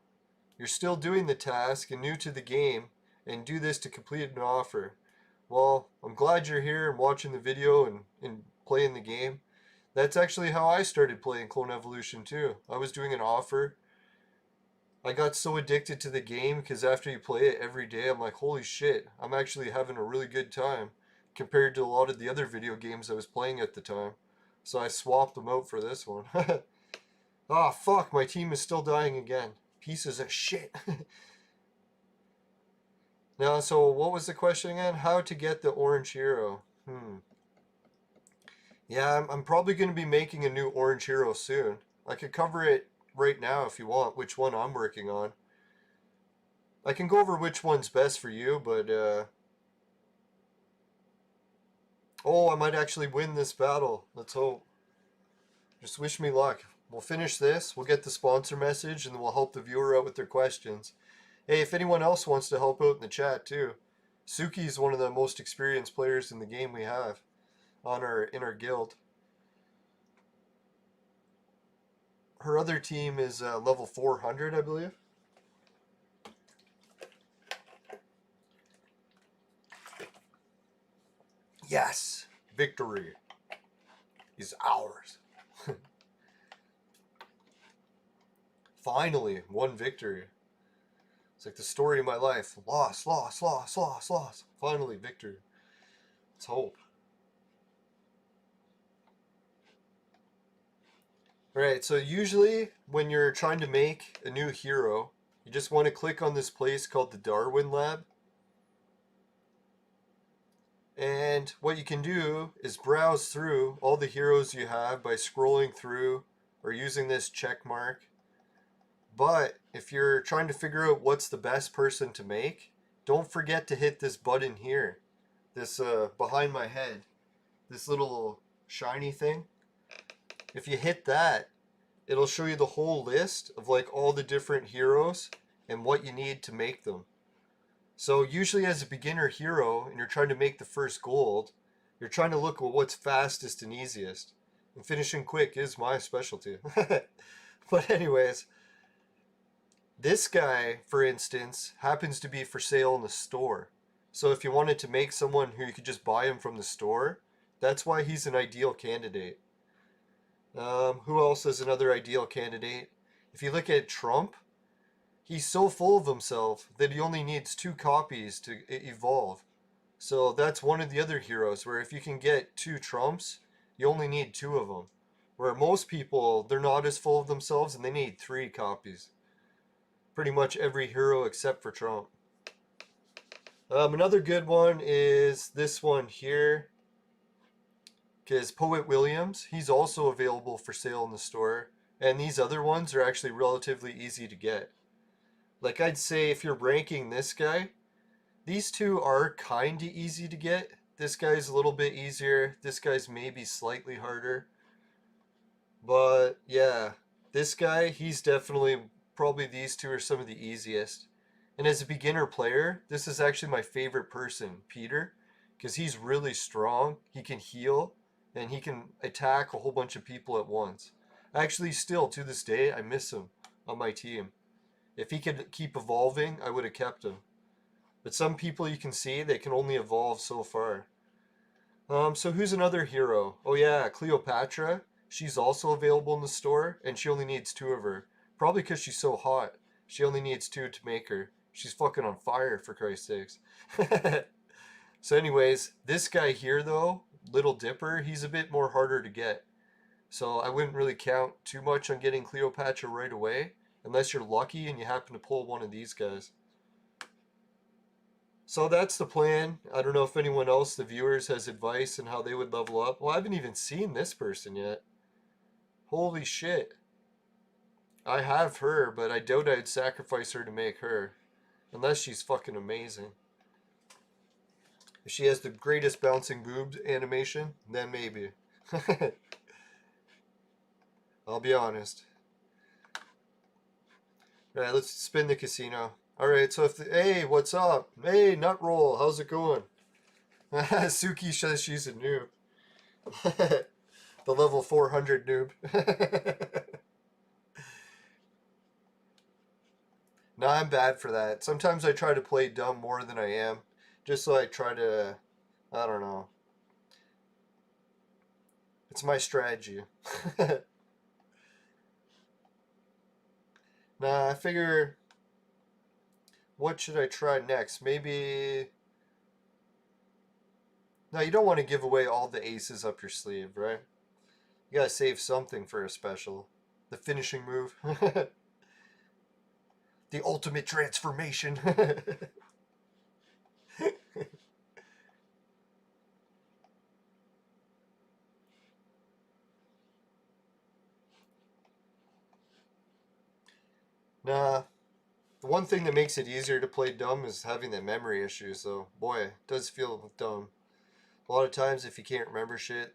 A: You're still doing the task and new to the game, and do this to complete an offer. Well, I'm glad you're here and watching the video and playing the game. That's actually how I started playing Clone Evolution too. I was doing an offer. I got so addicted to the game because after you play it every day, I'm like, holy shit, I'm actually having a really good time compared to a lot of the other video games I was playing at the time. So I swapped them out for this one. Ah, fuck, my team is still dying again. Pieces of shit. Now, so what was the question again? How to get the orange hero? Yeah, I'm probably going to be making a new orange hero soon. I could cover it right now if you want, which one I'm working on. I can go over which one's best for you, but oh, I might actually win this battle. Let's hope. Just wish me luck. We'll finish this, we'll get the sponsor message, and then we'll help the viewer out with their questions. Hey, if anyone else wants to help out in the chat too. Suki is one of the most experienced players in the game we have in our guild. Her other team is level 400, I believe. Yes, victory is ours. Finally, one victory. It's like the story of my life. Loss, loss, loss, loss, loss. Finally, victory. Let's hope. Alright, so usually when you're trying to make a new hero, you just want to click on this place called the Darwin Lab. And what you can do is browse through all the heroes you have by scrolling through or using this check mark. But if you're trying to figure out what's the best person to make, don't forget to hit this button here. This behind my head. This little shiny thing. If you hit that, it'll show you the whole list of like all the different heroes and what you need to make them. So usually as a beginner hero and you're trying to make the first gold, you're trying to look at what's fastest and easiest. And finishing quick is my specialty. But anyways, this guy, for instance, happens to be for sale in the store. So if you wanted to make someone who you could just buy him from the store, that's why he's an ideal candidate. Who else is another ideal candidate? If you look at Trump, he's so full of himself that he only needs 2 copies to evolve. So that's one of the other heroes where if you can get 2 Trumps, you only need 2 of them. Where most people, they're not as full of themselves and they need 3 copies. Pretty much every hero except for Trump. Another good one is this one here. Because Poet Williams, he's also available for sale in the store. And these other ones are actually relatively easy to get. Like I'd say if you're ranking this guy, these 2 are kind of easy to get. This guy's a little bit easier. This guy's maybe slightly harder. But yeah, this guy, he's definitely, probably these 2 are some of the easiest. And as a beginner player, this is actually my favorite person, Peter. Because he's really strong, he can heal, and he can attack a whole bunch of people at once. Actually, still, to this day, I miss him on my team. If he could keep evolving, I would have kept him. But some people you can see, they can only evolve so far. So who's another hero? Oh yeah, Cleopatra. She's also available in the store, and she only needs 2 of her. Probably because she's so hot. She only needs 2 to make her. She's fucking on fire, for Christ's sakes. So anyways, this guy here though, Little Dipper, he's a bit more harder to get. So I wouldn't really count too much on getting Cleopatra right away. Unless you're lucky and you happen to pull one of these guys. So that's the plan. I don't know if anyone else, the viewers, has advice on how they would level up. Well, I haven't even seen this person yet. Holy shit. I have her, but I doubt I'd sacrifice her to make her. Unless she's fucking amazing. If she has the greatest bouncing boobs animation, then maybe. I'll be honest. Alright, let's spin the casino. Alright, so if hey, what's up? Hey, Nutroll, how's it going? Suki says she's a noob. The level 400 noob. No, I'm bad for that. Sometimes I try to play dumb more than I am. Just so I try to, I don't know. It's my strategy. Nah, I figure, what should I try next? Maybe, no, you don't want to give away all the aces up your sleeve, right? You gotta save something for a special. The finishing move. The ultimate transformation. one thing that makes it easier to play dumb is having the memory issues, so boy, it does feel dumb. A lot of times if you can't remember shit.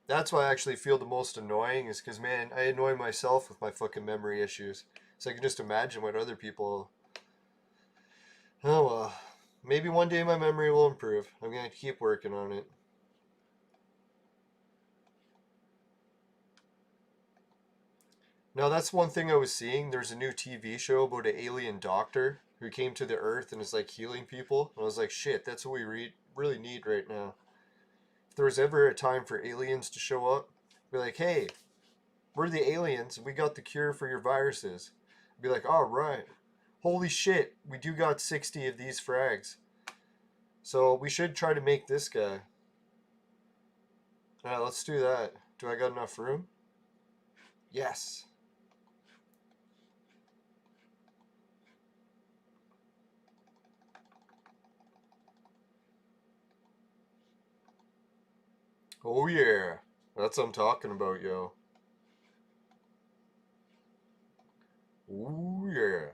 A: That's why I actually feel the most annoying, is because, man, I annoy myself with my fucking memory issues. So I can just imagine what other people... Oh well. Maybe one day my memory will improve. I'm going to keep working on it. Now, that's one thing I was seeing. There's a new TV show about an alien doctor who came to the Earth and is, like, healing people. And I was like, shit, that's what we really need right now. If there was ever a time for aliens to show up, be like, hey, we're the aliens, and we got the cure for your viruses. Be like, all right. Holy shit, we do got 60 of these frags. So we should try to make this guy. Alright, let's do that. Do I got enough room? Yes. Oh yeah. That's what I'm talking about, yo. Ooh yeah.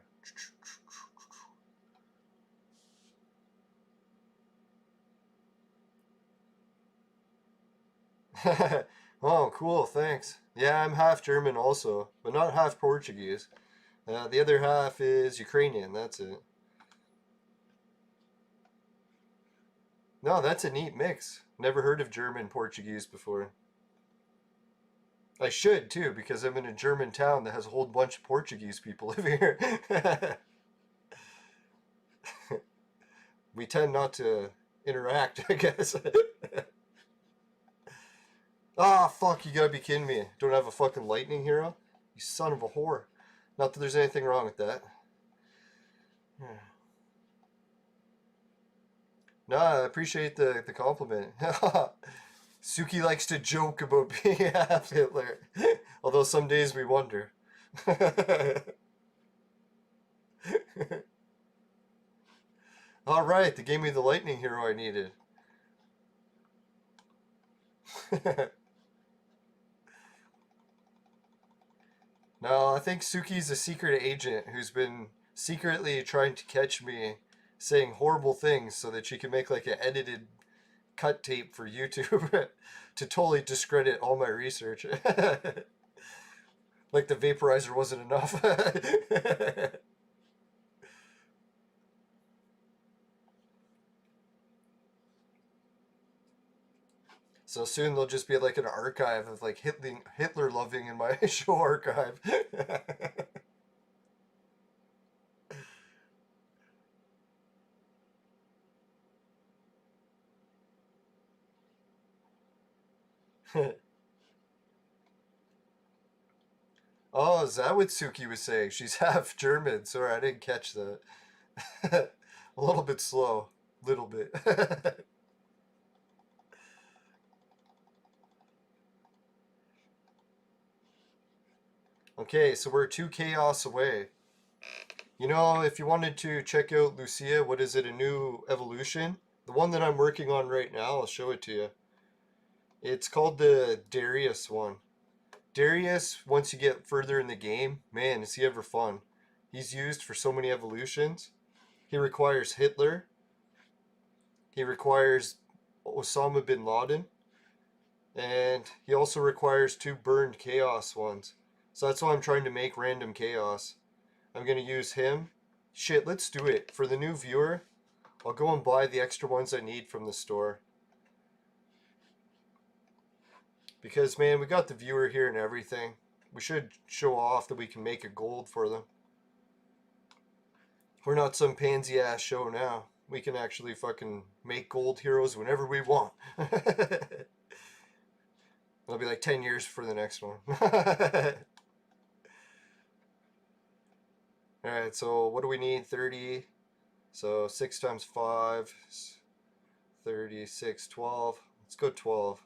A: Oh, cool, thanks. Yeah, I'm half German also, but not half Portuguese. The other half is Ukrainian, that's it. No, that's a neat mix. Never heard of German Portuguese before. I should too, because I'm in a German town that has a whole bunch of Portuguese people living here. We tend not to interact, I guess. Ah, fuck, you gotta be kidding me. Don't have a fucking lightning hero? You son of a whore. Not that there's anything wrong with that. No, I appreciate the compliment. Suki likes to joke about being half Hitler. Although some days we wonder. Alright, they gave me the lightning hero I needed. No, I think Suki's a secret agent who's been secretly trying to catch me saying horrible things so that she can make like an edited cut tape for YouTube to totally discredit all my research. Like the vaporizer wasn't enough. So soon there'll just be like an archive of like Hitler loving in my show archive. Oh, is that what Suki was saying? She's half German. Sorry, I didn't catch that. A little bit slow. Little bit. Okay, so we're 2 chaos away. You know, if you wanted to check out Lucia, what is it, a new evolution? The one that I'm working on right now, I'll show it to you. It's called the Darius one. Darius, once you get further in the game, man, is he ever fun. He's used for so many evolutions. He requires Hitler. He requires Osama bin Laden. And he also requires 2 burned chaos ones. So that's why I'm trying to make random chaos. I'm going to use him. Shit, let's do it. For the new viewer, I'll go and buy the extra ones I need from the store. Because, man, we got the viewer here and everything. We should show off that we can make a gold for them. We're not some pansy-ass show now. We can actually fucking make gold heroes whenever we want. It'll be like 10 years for the next one. Alright, so what do we need? 30. So 6 times 5. 36, 12. Let's go 12.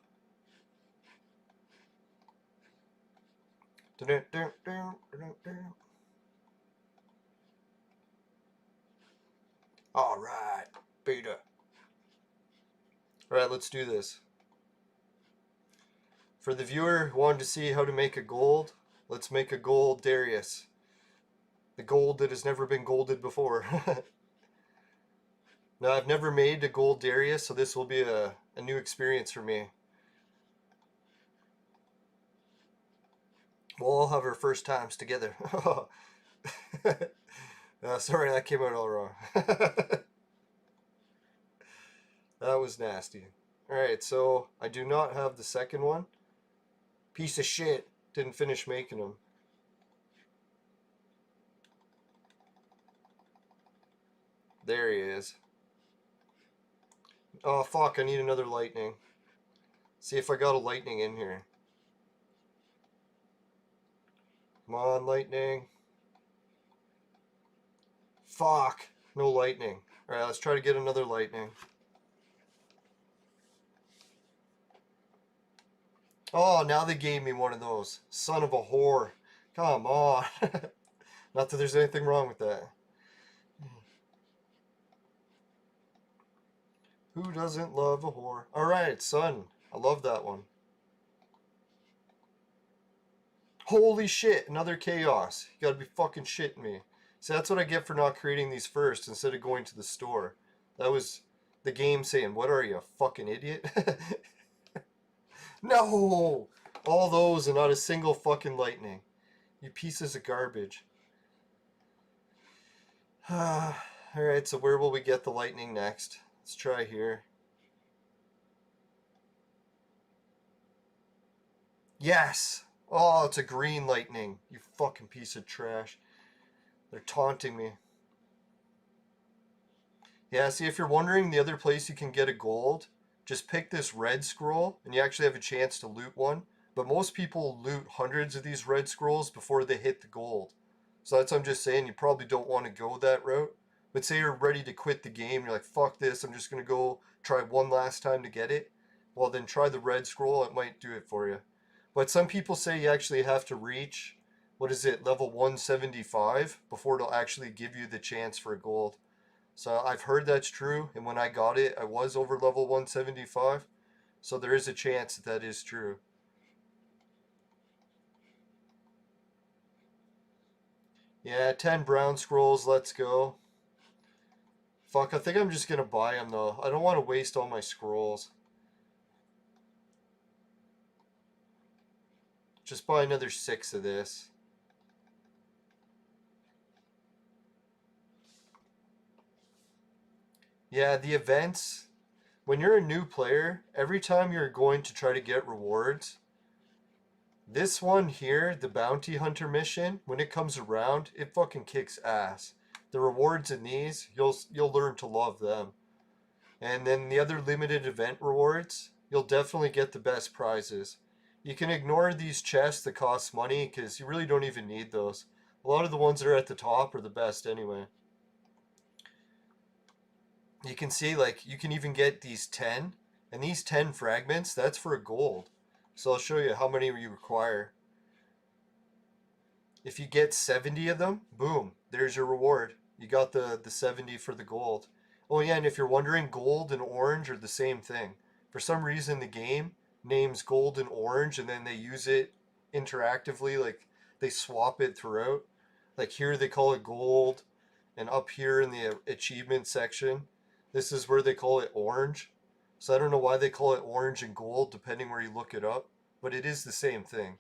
A: Alright, beta. Alright, let's do this. For the viewer who wanted to see how to make a gold, let's make a gold Darius. The gold that has never been golded before. Now, I've never made a gold Darius, so this will be a new experience for me. We'll all have our first times together. Sorry, that came out all wrong. That was nasty. Alright, so I do not have the second one. Piece of shit. Didn't finish making them. There he is. Oh, fuck, I need another lightning. See if I got a lightning in here. Come on, lightning. Fuck, no lightning. Alright, let's try to get another lightning. Oh, now they gave me one of those. Son of a whore. Come on. Not that there's anything wrong with that. Who doesn't love a whore? Alright, son. I love that one. Holy shit, another chaos. You gotta be fucking shitting me. See, that's what I get for not creating these first instead of going to the store. That was the game saying, what are you, a fucking idiot? No! All those and not a single fucking lightning. You pieces of garbage. Alright, so where will we get the lightning next? Let's try here. Yes! Oh, it's a green lightning. You fucking piece of trash. They're taunting me. Yeah, see, if you're wondering the other place you can get a gold, just pick this red scroll and you actually have a chance to loot one. But most people loot hundreds of these red scrolls before they hit the gold. So that's what I'm just saying, you probably don't want to go that route. But say you're ready to quit the game, you're like, fuck this, I'm just going to go try one last time to get it. Well, then try the red scroll, it might do it for you. But some people say you actually have to reach, what is it, level 175 before it'll actually give you the chance for a gold. So I've heard that's true, and when I got it, I was over level 175. So there is a chance that that is true. Yeah, 10 brown scrolls, let's go. Fuck, I think I'm just gonna buy them though. I don't want to waste all my scrolls. Just buy another 6 of this. Yeah, the events, when you're a new player, every time you're going to try to get rewards, this one here, the bounty hunter mission, when it comes around, it fucking kicks ass. The rewards in these, you'll learn to love them. And then the other limited event rewards, you'll definitely get the best prizes. You can ignore these chests that cost money because you really don't even need those. A lot of the ones that are at the top are the best anyway. You can see, like, you can even get these 10, and these 10 fragments, that's for a gold. So I'll show you how many you require. If you get 70 of them, boom, there's your reward. You got the 70 for the gold. Oh yeah, and if you're wondering, gold and orange are the same thing. For some reason the game names gold and orange and then they use it interactively, like they swap it throughout. Like here they call it gold, and up here in the achievement section, this is where they call it orange. So I don't know why they call it orange and gold depending where you look it up, but it is the same thing.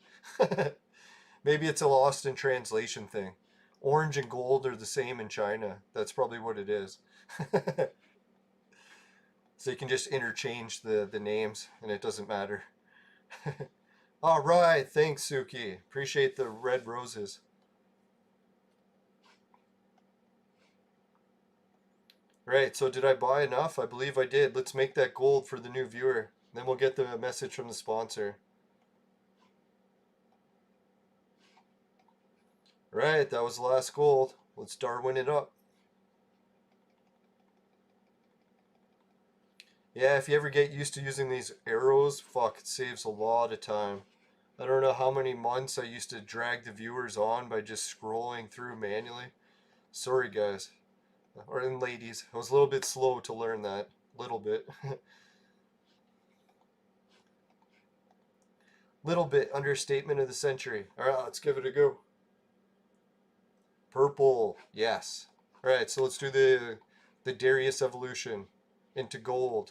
A: Maybe it's a lost in translation thing. Orange and gold are the same in China. That's probably what it is. So you can just interchange the names and it doesn't matter. Alright, thanks Suki. Appreciate the red roses. Right, so did I buy enough? I believe I did. Let's make that gold for the new viewer. Then we'll get the message from the sponsor. Right, that was the last gold. Let's Darwin it up. Yeah, if you ever get used to using these arrows, fuck, it saves a lot of time. I don't know how many months I used to drag the viewers on by just scrolling through manually. Sorry guys. Or in ladies. I was a little bit slow to learn that. Little bit. Little bit understatement of the century. Alright, let's give it a go. Purple. Yes. Alright, so let's do the Darius evolution into gold.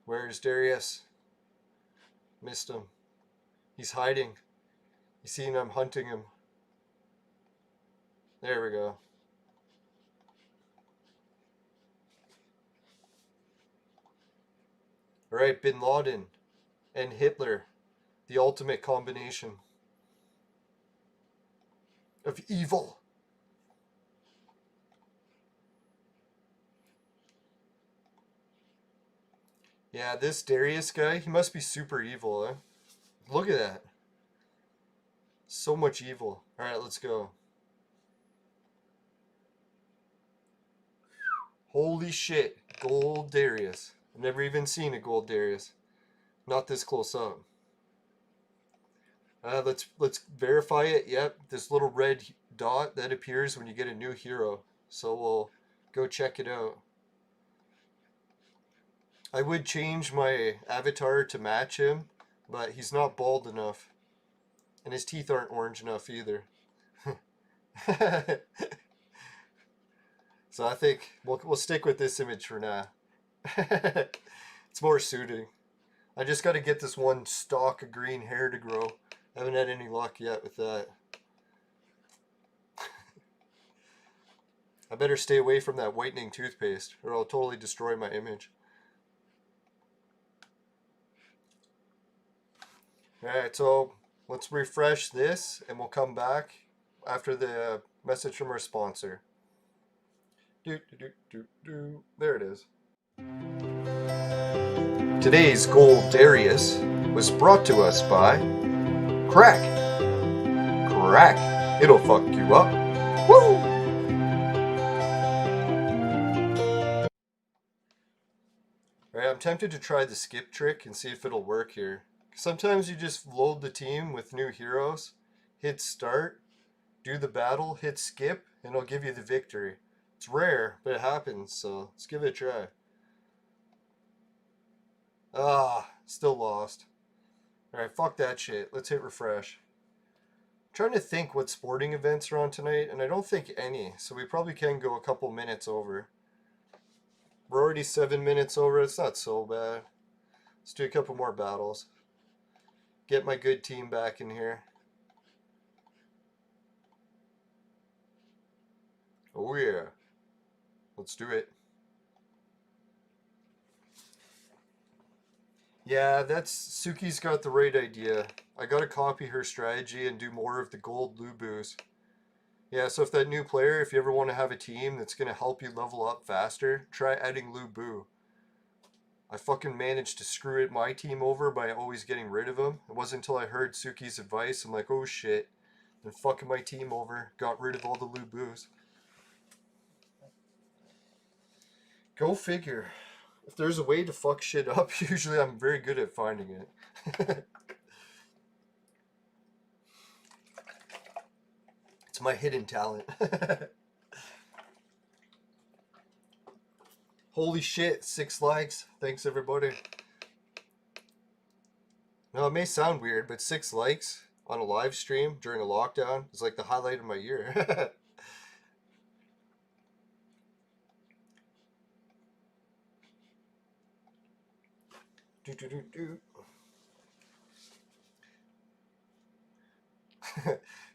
A: Where's Darius? Missed him. He's hiding. You see, I'm hunting him. There we go. Alright, Bin Laden and Hitler. The ultimate combination of evil. Yeah, this Darius guy, he must be super evil, eh? Look at that. So much evil. Alright, let's go. Holy shit. Gold Darius. I've never even seen a gold Darius. Not this close up. Let's verify it. Yep, this little red dot that appears when you get a new hero. So we'll go check it out. I would change my avatar to match him, but he's not bald enough. And his teeth aren't orange enough either. So I think we'll stick with this image for now. It's more suiting. I just got to get this one stalk of green hair to grow. I haven't had any luck yet with that. I better stay away from that whitening toothpaste or I'll totally destroy my image. Alright, so let's refresh this and we'll come back after the message from our sponsor. There it is. Today's Gold Darius was brought to us by Crack. Crack. It'll fuck you up. Woo! Alright, I'm tempted to try the skip trick and see if it'll work here. Sometimes you just load the team with new heroes, hit start, do the battle, hit skip, and it'll give you the victory. It's rare, but it happens, so let's give it a try. Ah, still lost. Alright, fuck that shit. Let's hit refresh. I'm trying to think what sporting events are on tonight, and I don't think any, so we probably can go a couple minutes over. We're already 7 minutes over, it's not so bad. Let's do a couple more battles. Get my good team back in here. Oh yeah. Let's do it. Yeah, Suki's got the right idea. I gotta copy her strategy and do more of the gold Lubus. Yeah, so if that new player, if you ever want to have a team that's gonna help you level up faster, try adding Lubu. I fucking managed to screw my team over by always getting rid of him. It wasn't until I heard Suki's advice, I'm like, oh shit. Then fucking my team over, got rid of all the Lubus. Go figure. If there's a way to fuck shit up, usually I'm very good at finding it. It's my hidden talent. Holy shit, 6 likes. Thanks everybody. Now it may sound weird, but 6 likes on a live stream during a lockdown is like the highlight of my year. It's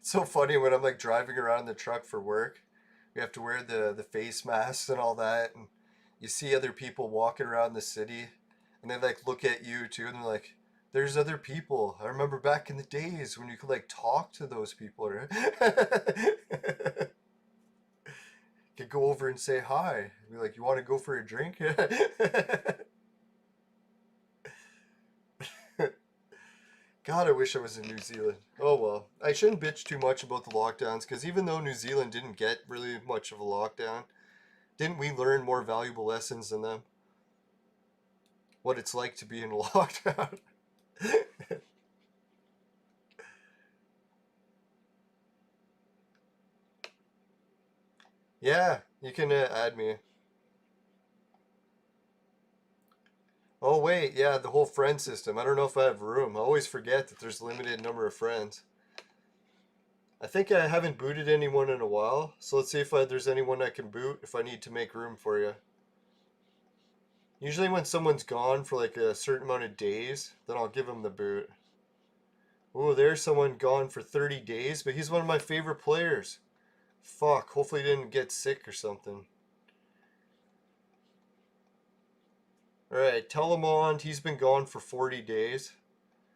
A: so funny when I'm like driving around the truck for work. We have to wear the face masks and all that, and you see other people walking around the city, and they like look at you too, and they're like, "There's other people. I remember back in the days when you could like talk to those people, right? Could go over and say hi. Be like, you want to go for a drink?" God, I wish I was in New Zealand. Oh well. I shouldn't bitch too much about the lockdowns, because even though New Zealand didn't get really much of a lockdown, didn't we learn more valuable lessons than them? What it's like to be in a lockdown. Yeah, you can add me. Oh wait, yeah, the whole friend system. I don't know if I have room. I always forget that there's a limited number of friends. I think I haven't booted anyone in a while, so let's see if there's anyone I can boot if I need to make room for you. Usually when someone's gone for like a certain amount of days, then I'll give them the boot. Oh, there's someone gone for 30 days, but he's one of my favorite players. Fuck, hopefully he didn't get sick or something. Alright, Telemond, he's been gone for 40 days.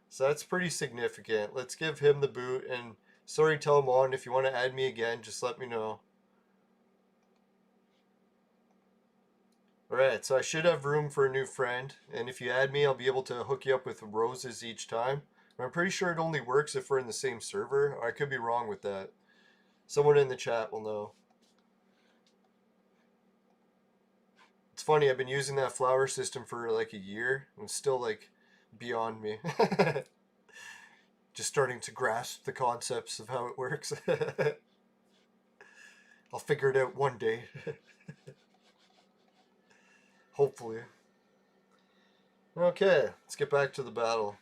A: So that's pretty significant. Let's give him the boot, and sorry Telemond, if you want to add me again, just let me know. Alright, so I should have room for a new friend, and if you add me, I'll be able to hook you up with roses each time. I'm pretty sure it only works if we're in the same server. I could be wrong with that. Someone in the chat will know. It's funny, I've been using that flower system for like a year, and it's still like beyond me. Just starting to grasp the concepts of how it works. I'll figure it out one day. Hopefully. Okay, let's get back to the battle.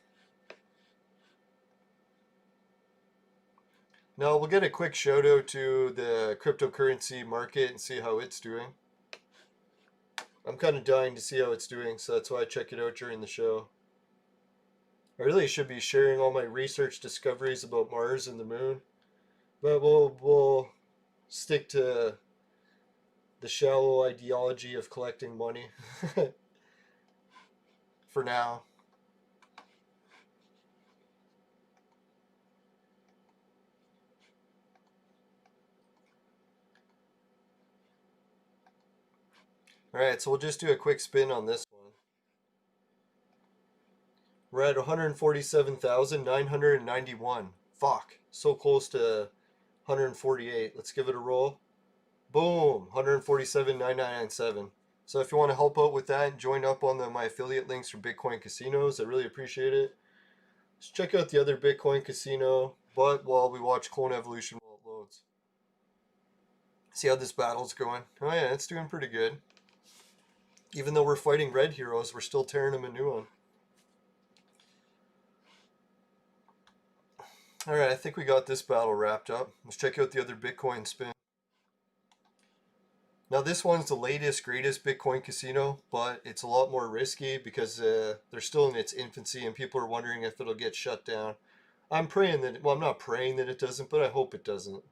A: Now we'll get a quick shout out to the cryptocurrency market and see how it's doing. I'm kind of dying to see how it's doing, so that's why I check it out during the show. I really should be sharing all my research discoveries about Mars and the moon, but we'll stick to the shallow ideology of collecting money for now. Alright, so we'll just do a quick spin on this one. We're at 147,991. Fuck, so close to 148. Let's give it a roll. Boom, 147,997. So if you want to help out with that and join up on my affiliate links for Bitcoin casinos, I really appreciate it. Let's check out the other Bitcoin casino, but while we watch Clone Evolution while it loads. See how this battle's going. Oh yeah, it's doing pretty good. Even though we're fighting red heroes, we're still tearing them a new one. Alright, I think we got this battle wrapped up. Let's check out the other Bitcoin spin. Now this one's the latest, greatest Bitcoin casino, but it's a lot more risky because they're still in its infancy and people are wondering if it'll get shut down. I'm praying that, well, I'm not praying that it doesn't, but I hope it doesn't.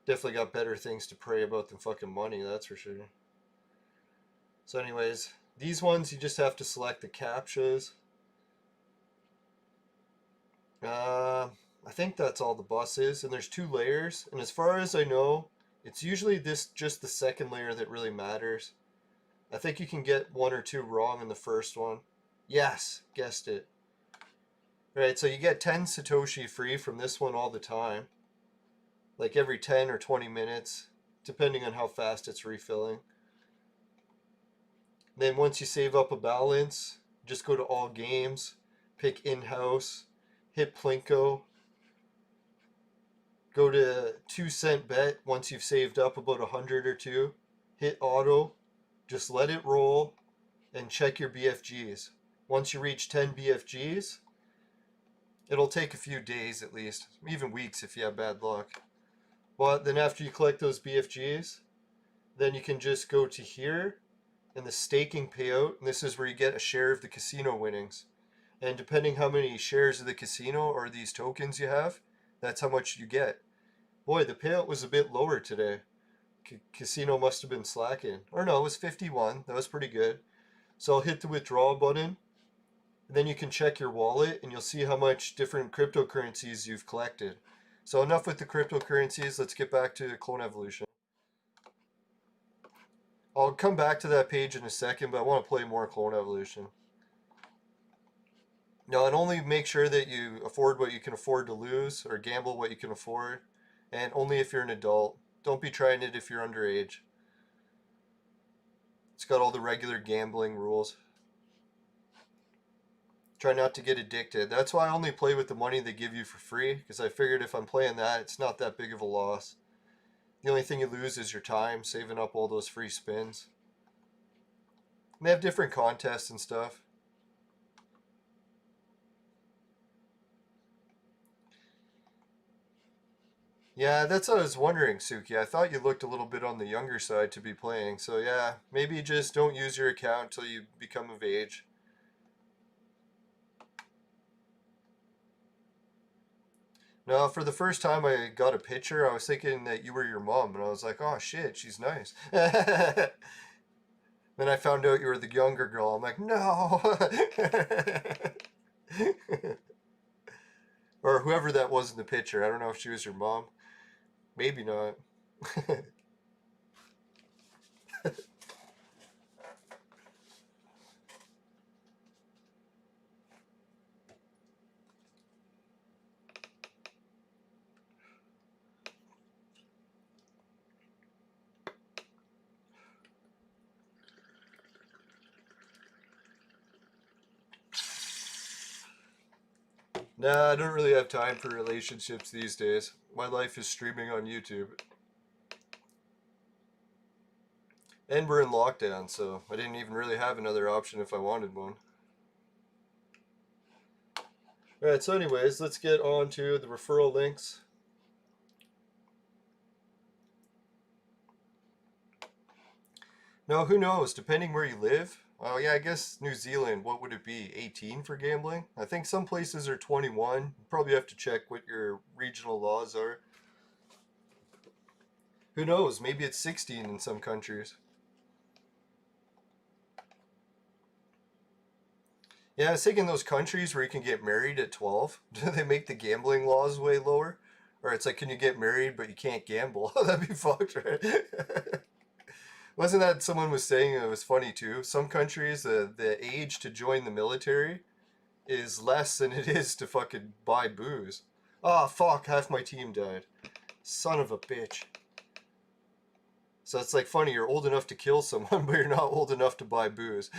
A: Definitely got better things to pray about than fucking money, that's for sure. So anyways, these ones you just have to select the CAPTCHAs. I think that's all the bus is, and there's 2 layers, and as far as I know, it's usually just the second layer that really matters. I think you can get 1 or 2 wrong in the first one. Yes, guessed it. Alright, so you get 10 Satoshi free from this one all the time. Like every 10 or 20 minutes, depending on how fast it's refilling. Then once you save up a balance, just go to all games, pick in-house, hit Plinko, go to 2-cent bet once you've saved up about 100 or 2, hit auto, just let it roll, and check your BFGs. Once you reach 10 BFGs, it'll take a few days at least, even weeks if you have bad luck. But then after you collect those BFGs, then you can just go to here, and the staking payout, and this is where you get a share of the casino winnings. And depending how many shares of the casino or these tokens you have, that's how much you get. Boy, the payout was a bit lower today. Casino must have been slacking. Or no, it was 51. That was pretty good. So I'll hit the withdraw button. And then you can check your wallet and you'll see how much different cryptocurrencies you've collected. So enough with the cryptocurrencies. Let's get back to Clone Evolution. I'll come back to that page in a second, but I want to play more Clone Evolution. Now, and only make sure that you afford what you can afford to lose, or gamble what you can afford, and only if you're an adult. Don't be trying it if you're underage. It's got all the regular gambling rules. Try not to get addicted. That's why I only play with the money they give you for free, because I figured if I'm playing that, it's not that big of a loss. The only thing you lose is your time, saving up all those free spins. And they have different contests and stuff. Yeah, that's what I was wondering, Suki. I thought you looked a little bit on the younger side to be playing. So yeah, maybe just don't use your account until you become of age. No, for the first time I got a picture, I was thinking that you were your mom, and I was like, oh shit, she's nice. Then I found out you were the younger girl. I'm like, no. Or whoever that was in the picture. I don't know if she was your mom. Maybe not. Nah, I don't really have time for relationships these days. My life is streaming on YouTube. And we're in lockdown, so I didn't even really have another option if I wanted one. Alright, so anyways, let's get on to the referral links. Now, who knows, depending where you live. Oh yeah, I guess New Zealand, what would it be, 18 for gambling? I think some places are 21. You probably have to check what your regional laws are. Who knows, maybe it's 16 in some countries. Yeah, I was thinking those countries where you can get married at 12, do they make the gambling laws way lower? Or it's like, can you get married but you can't gamble? That'd be fucked, right? Wasn't that someone was saying it was funny too? Some countries, the age to join the military is less than it is to fucking buy booze. Oh, fuck, half my team died. Son of a bitch. So it's like funny, you're old enough to kill someone, but you're not old enough to buy booze.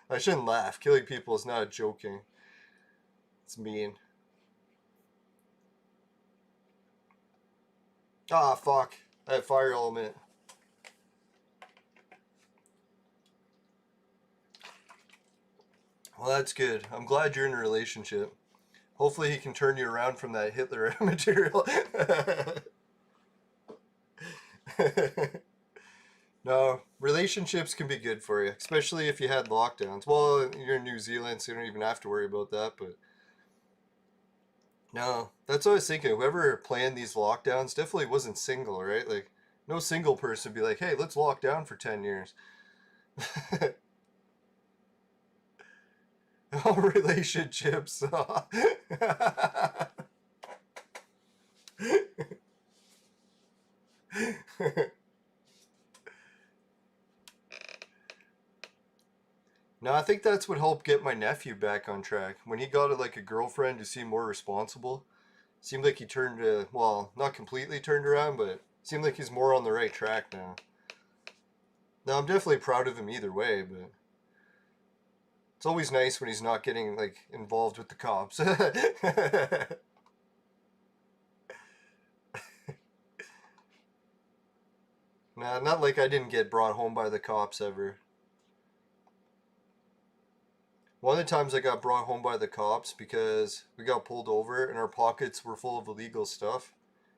A: I shouldn't laugh. Killing people is not joking. It's mean. Ah, fuck. I have fire element. Well, that's good. I'm glad you're in a relationship. Hopefully he can turn you around from that Hitler material. No, relationships can be good for you, especially if you had lockdowns. Well, you're in New Zealand, so you don't even have to worry about that, but no, that's what I was thinking. Whoever planned these lockdowns definitely wasn't single, right? Like, no single person would be like, hey, let's lock down for 10 years. All relationships. No, I think that's what helped get my nephew back on track. When he got like a girlfriend who seemed more responsible, seemed like he turned, well, not completely turned around, but seemed like he's more on the right track now. Now, I'm definitely proud of him either way, but it's always nice when he's not getting like involved with the cops. Nah, not like I didn't get brought home by the cops ever. One of the times I got brought home by the cops because we got pulled over and our pockets were full of illegal stuff.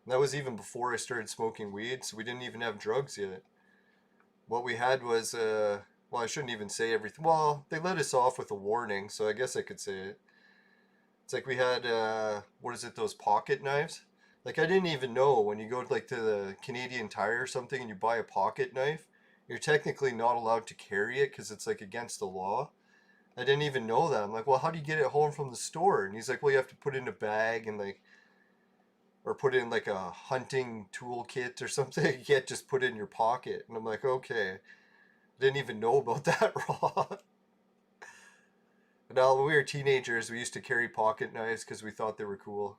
A: And that was even before I started smoking weed, so we didn't even have drugs yet. What we had was, well, I shouldn't even say everything. Well, they let us off with a warning, so I guess I could say it. It's like we had, what is it, those pocket knives? Like I didn't even know when you go like to the Canadian Tire or something and you buy a pocket knife, you're technically not allowed to carry it because it's like against the law. I didn't even know that. I'm like, well, how do you get it home from the store? And he's like, well, you have to put it in a bag and like, or put it in like a hunting tool kit or something. You can't just put it in your pocket. And I'm like, okay. Didn't even know about that law. Now, when we were teenagers, we used to carry pocket knives because we thought they were cool.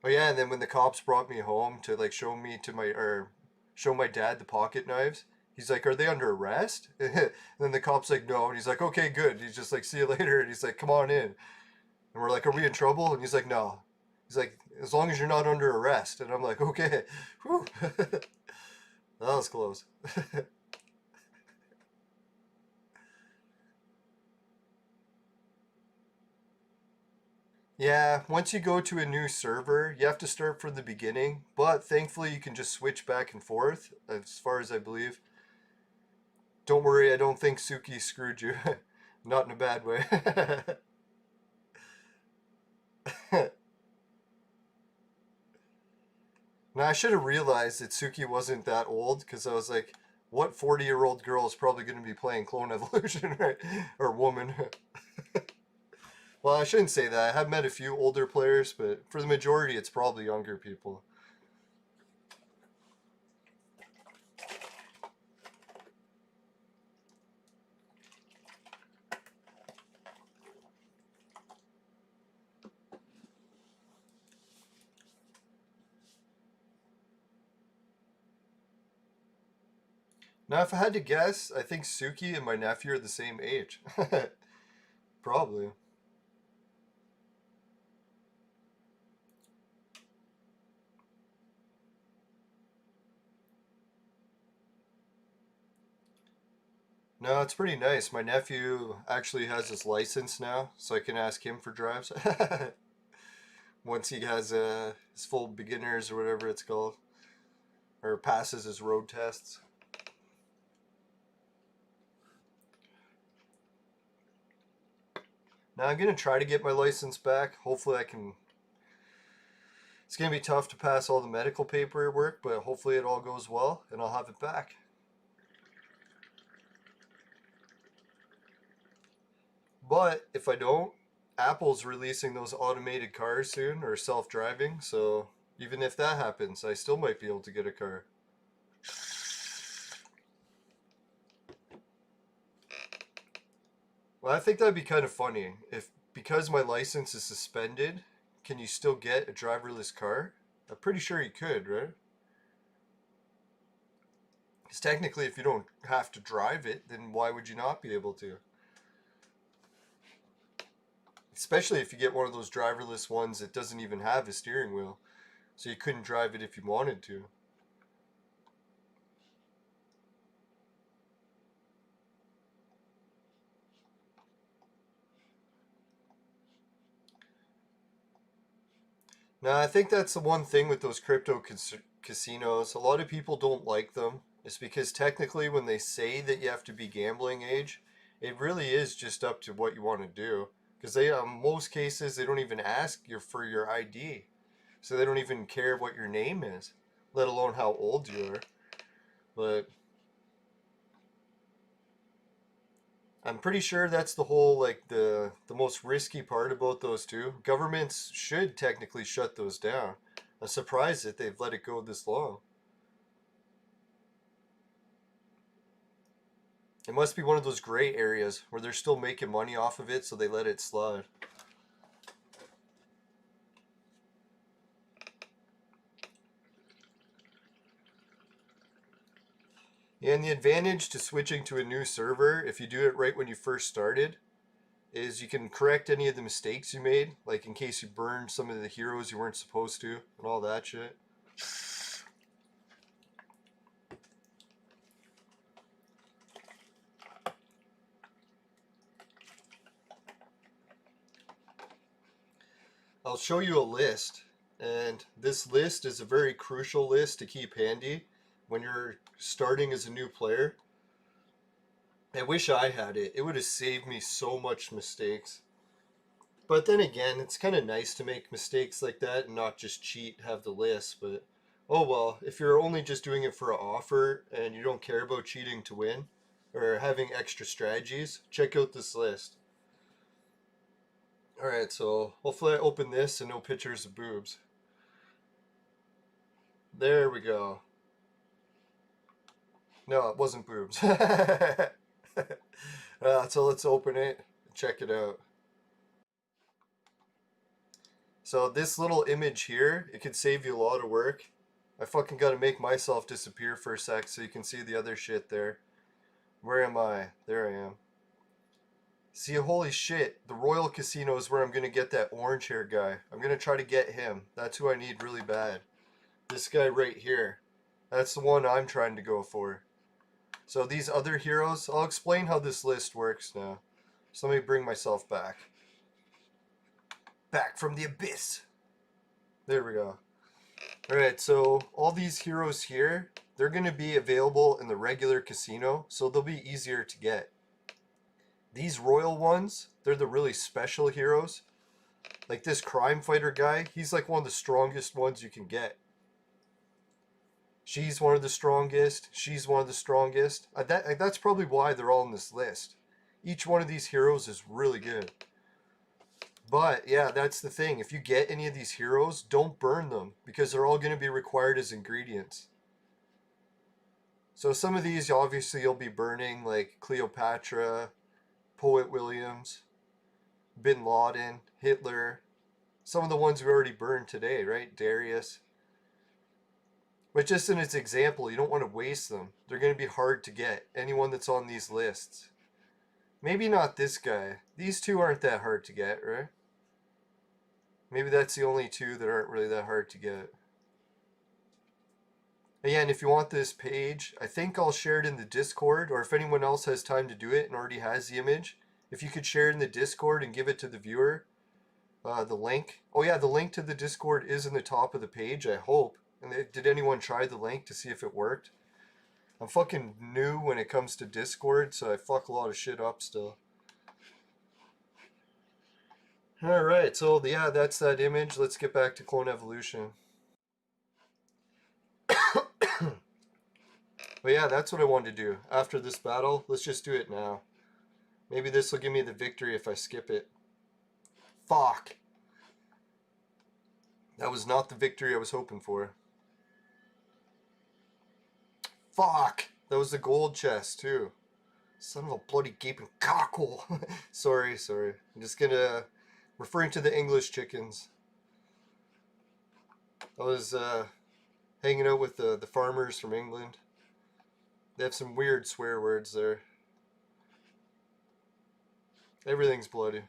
A: Oh yeah, and then when the cops brought me home to like show me to my or show my dad the pocket knives, he's like, "Are they under arrest?" And then the cop's like, "No," and he's like, "Okay, good." He's just like, "See you later," and he's like, "Come on in," and we're like, "Are we in trouble?" And he's like, "No." He's like, "As long as you're not under arrest," and I'm like, "Okay." Whew. That was close. Yeah, once you go to a new server, you have to start from the beginning, but thankfully you can just switch back and forth, as far as I believe. Don't worry, I don't think Suki screwed you. Not in a bad way. Now, I should have realized that Suki wasn't that old, because I was like, what 40-year-old girl is probably going to be playing Clone Evolution, right? Or woman. Well, I shouldn't say that. I have met a few older players, but for the majority, it's probably younger people. Now, if I had to guess, I think Suki and my nephew are the same age. Probably. No, it's pretty nice. My nephew actually has his license now, so I can ask him for drives. Once he has his full beginners or whatever it's called, or passes his road tests. Now I'm gonna try to get my license back. Hopefully I can. It's gonna be tough to pass all the medical paperwork, but hopefully it all goes well and I'll have it back. But if I don't, Apple's releasing those automated cars soon, or self-driving, so even if that happens, I still might be able to get a car. Well, I think that'd be kind of funny. If, because my license is suspended, can you still get a driverless car? I'm pretty sure you could, right? Because technically, if you don't have to drive it, then why would you not be able to? Especially if you get one of those driverless ones that doesn't even have a steering wheel. So you couldn't drive it if you wanted to. Now, I think that's the one thing with those crypto casinos. A lot of people don't like them. It's because technically, when they say that you have to be gambling age, it really is just up to what you want to do. Because they, in most cases, they don't even ask you for your ID, so they don't even care what your name is, let alone how old you are. But I'm pretty sure that's the whole, like, the most risky part about those two. Governments should technically shut those down. I'm surprised that they've let it go this long. It must be one of those gray areas where they're still making money off of it, so they let it slide. Yeah, and the advantage to switching to a new server, if you do it right when you first started, is you can correct any of the mistakes you made, like in case you burned some of the heroes you weren't supposed to, and all that shit. I'll show you a list, and this list is a very crucial list to keep handy when you're starting as a new player. I wish I had it. It would have saved me so much mistakes. But then again, it's kind of nice to make mistakes like that and not just cheat, have the list. But oh well, if you're only just doing it for an offer and you don't care about cheating to win or having extra strategies, check out this list. Alright, so hopefully I open this and no pictures of boobs. There we go. No, it wasn't boobs. So let's open it and check it out. So this little image here, it could save you a lot of work. I fucking gotta make myself disappear for a sec so you can see the other shit there. Where am I? There I am. See, holy shit, the Royal Casino is where I'm gonna get that orange hair guy. I'm gonna try to get him. That's who I need really bad. This guy right here. That's the one I'm trying to go for. So these other heroes, I'll explain how this list works now. So let me bring myself back. Back from the abyss. There we go. Alright, so all these heroes here, they're going to be available in the regular casino, so they'll be easier to get. These royal ones, they're the really special heroes. Like this crime fighter guy, he's like one of the strongest ones you can get. She's one of the strongest. She's one of the strongest. That's probably why they're all on this list. Each one of these heroes is really good. But yeah, that's the thing. If you get any of these heroes, don't burn them because they're all going to be required as ingredients. So some of these obviously you'll be burning, like Cleopatra, Poet Williams, Bin Laden, Hitler. Some of the ones we already burned today, right? Darius. But just in its example, you don't want to waste them. They're going to be hard to get. Anyone that's on these lists. Maybe not this guy. These two aren't that hard to get, right? Maybe that's the only two that aren't really that hard to get. Again, if you want this page, I think I'll share it in the Discord, or if anyone else has time to do it and already has the image, if you could share it in the Discord and give it to the viewer, the link. Oh yeah, the link to the Discord is in the top of the page, I hope. And did anyone try the link to see if it worked? I'm fucking new when it comes to Discord, so I fuck a lot of shit up still. Alright, so yeah, that's that image. Let's get back to Clone Evolution. But yeah, that's what I wanted to do. After this battle, let's just do it now. Maybe this will give me the victory if I skip it. Fuck! That was not the victory I was hoping for. Fuck! That was the gold chest, too. Son of a bloody gaping cockhole. Sorry. I'm just gonna... referring to the English chickens. I was hanging out with the farmers from England. They have some weird swear words there. Everything's bloody.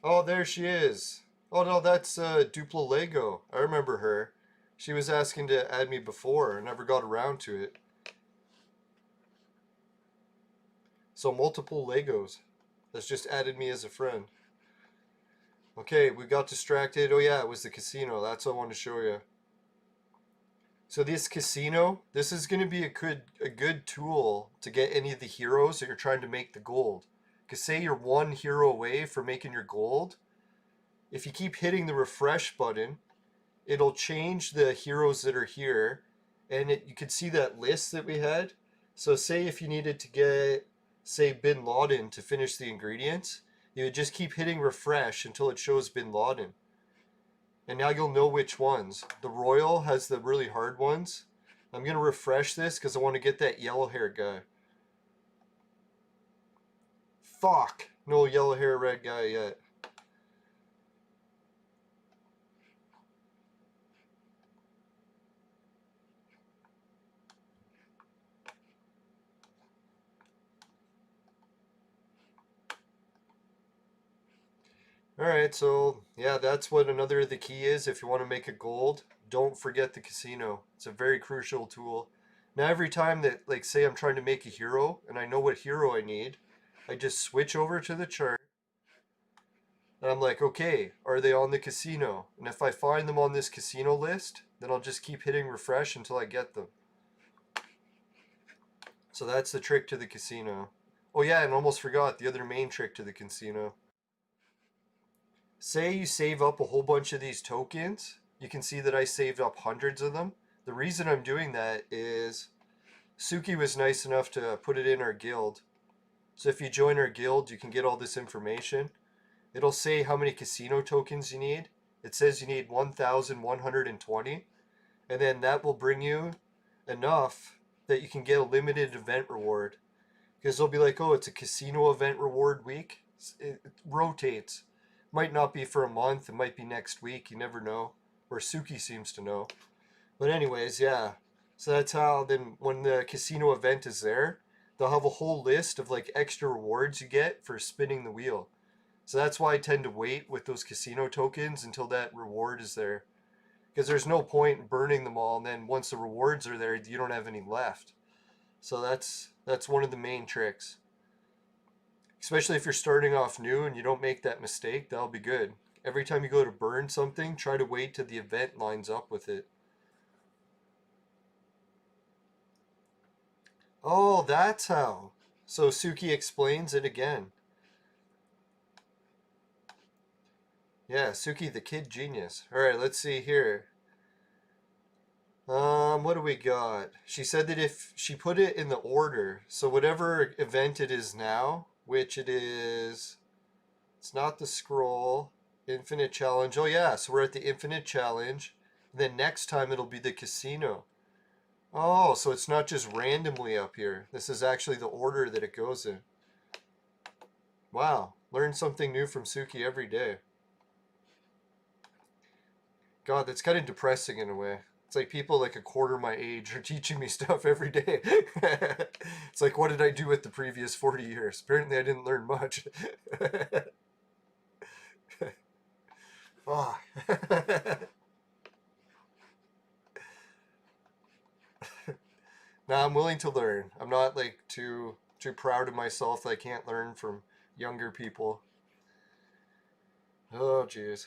A: Oh, there she is. Oh no, that's Duplo Lego. I remember her. She was asking to add me before. I never got around to it. So multiple Legos. That's just added me as a friend. Okay, we got distracted. Oh yeah, it was the casino. That's what I wanted to show you. So this casino, this is going to be a good tool to get any of the heroes that you're trying to make the gold. Because say you're one hero away from making your gold. If you keep hitting the refresh button, it'll change the heroes that are here. And you can see that list that we had. So say if you needed to get, say, Bin Laden to finish the ingredients, you would just keep hitting refresh until it shows Bin Laden. And now you'll know which ones. The Royal has the really hard ones. I'm going to refresh this because I want to get that yellow hair guy. Fuck! No yellow hair red guy yet. Alright, so yeah, that's what another of the key is. If you want to make a gold, don't forget the casino. It's a very crucial tool. Now every time that, like, say I'm trying to make a hero, and I know what hero I need, I just switch over to the chart, and I'm like, okay, are they on the casino? And if I find them on this casino list, then I'll just keep hitting refresh until I get them. So that's the trick to the casino. Oh yeah, and almost forgot the other main trick to the casino. Say you save up a whole bunch of these tokens. You can see that I saved up hundreds of them. The reason I'm doing that is Suki was nice enough to put it in our guild. So if you join our guild, you can get all this information. It'll say how many casino tokens you need. It says you need 1,120. And then that will bring you enough that you can get a limited event reward. Because they'll be like, oh, it's a casino event reward week. It rotates. Might not be for a month, it might be next week, you never know. Or Suki seems to know. But anyways, yeah. So that's how then when the casino event is there, they'll have a whole list of like extra rewards you get for spinning the wheel. So that's why I tend to wait with those casino tokens until that reward is there. Because there's no point in burning them all, and then once the rewards are there, you don't have any left. So that's one of the main tricks. Especially if you're starting off new and you don't make that mistake, that'll be good. Every time you go to burn something, try to wait till the event lines up with it. Oh, that's how. So Suki explains it again. Yeah, Suki the kid genius. Alright, let's see here. What do we got? She said that if she put it in the order, so whatever event it is now, which it is, it's not the scroll, infinite challenge. Oh yeah, so we're at the infinite challenge. Then next time it'll be the casino. Oh, so it's not just randomly up here. This is actually the order that it goes in. Wow, learn something new from Suki every day. God, that's kind of depressing in a way. It's like people like a quarter my age are teaching me stuff every day. It's like, what did I do with the previous 40 years? Apparently I didn't learn much. Oh. Now I'm willing to learn. I'm not like too proud of myself that I can't learn from younger people. Oh jeez.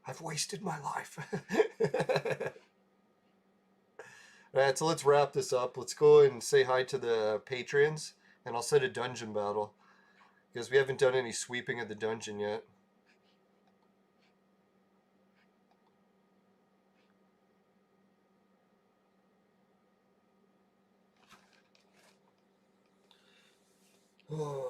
A: I've wasted my life. Alright, so let's wrap this up. Let's go and say hi to the patrons, and I'll set a dungeon battle. Because we haven't done any sweeping of the dungeon yet. Oh.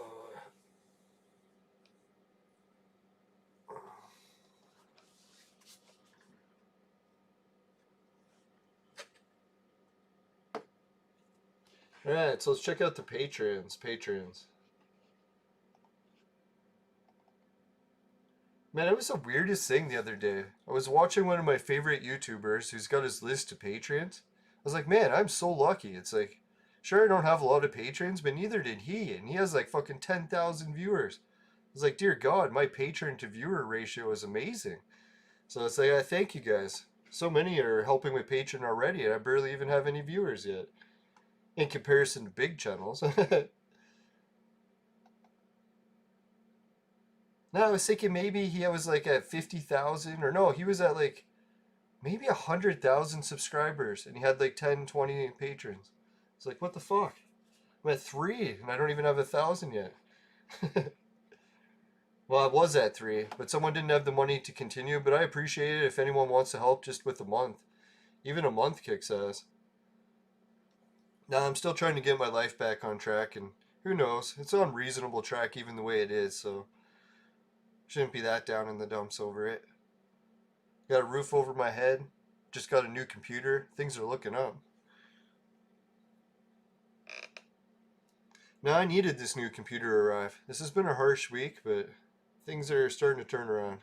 A: Alright, so let's check out the patrons. Man, it was the weirdest thing the other day. I was watching one of my favorite YouTubers who's got his list of patrons. I was like, man, I'm so lucky. It's like, sure, I don't have a lot of patrons, but neither did he. And he has like fucking 10,000 viewers. I was like, dear God, my patron to viewer ratio is amazing. So it's like, I thank you guys. So many are helping with Patreon already, and I barely even have any viewers yet. In comparison to big channels. No, I was thinking maybe he was like at 50,000, or no, he was at like maybe 100,000 subscribers, and he had like 10, 20 patrons. It's like, what the fuck? I'm at 3, and I don't even have 1,000 yet. Well, I was at 3, but someone didn't have the money to continue, but I appreciate it if anyone wants to help just with a month. Even a month kicks ass. Now, I'm still trying to get my life back on track, and who knows? It's on reasonable track even the way it is, so shouldn't be that down in the dumps over it. Got a roof over my head. Just got a new computer. Things are looking up. Now, I needed this new computer to arrive. This has been a harsh week, but things are starting to turn around.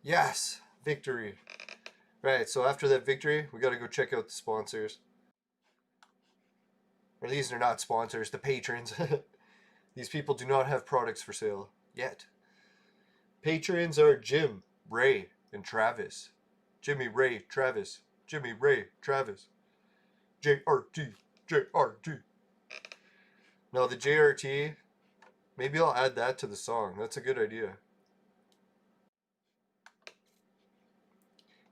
A: Yes! Victory. Right, so after that victory, we gotta go check out the sponsors. Or these are not sponsors, the patrons. These people do not have products for sale. Yet. Patrons are Jim, Ray, and Travis. Jimmy, Ray, Travis. Jimmy, Ray, Travis. JRT. JRT. Now the JRT, maybe I'll add that to the song. That's a good idea.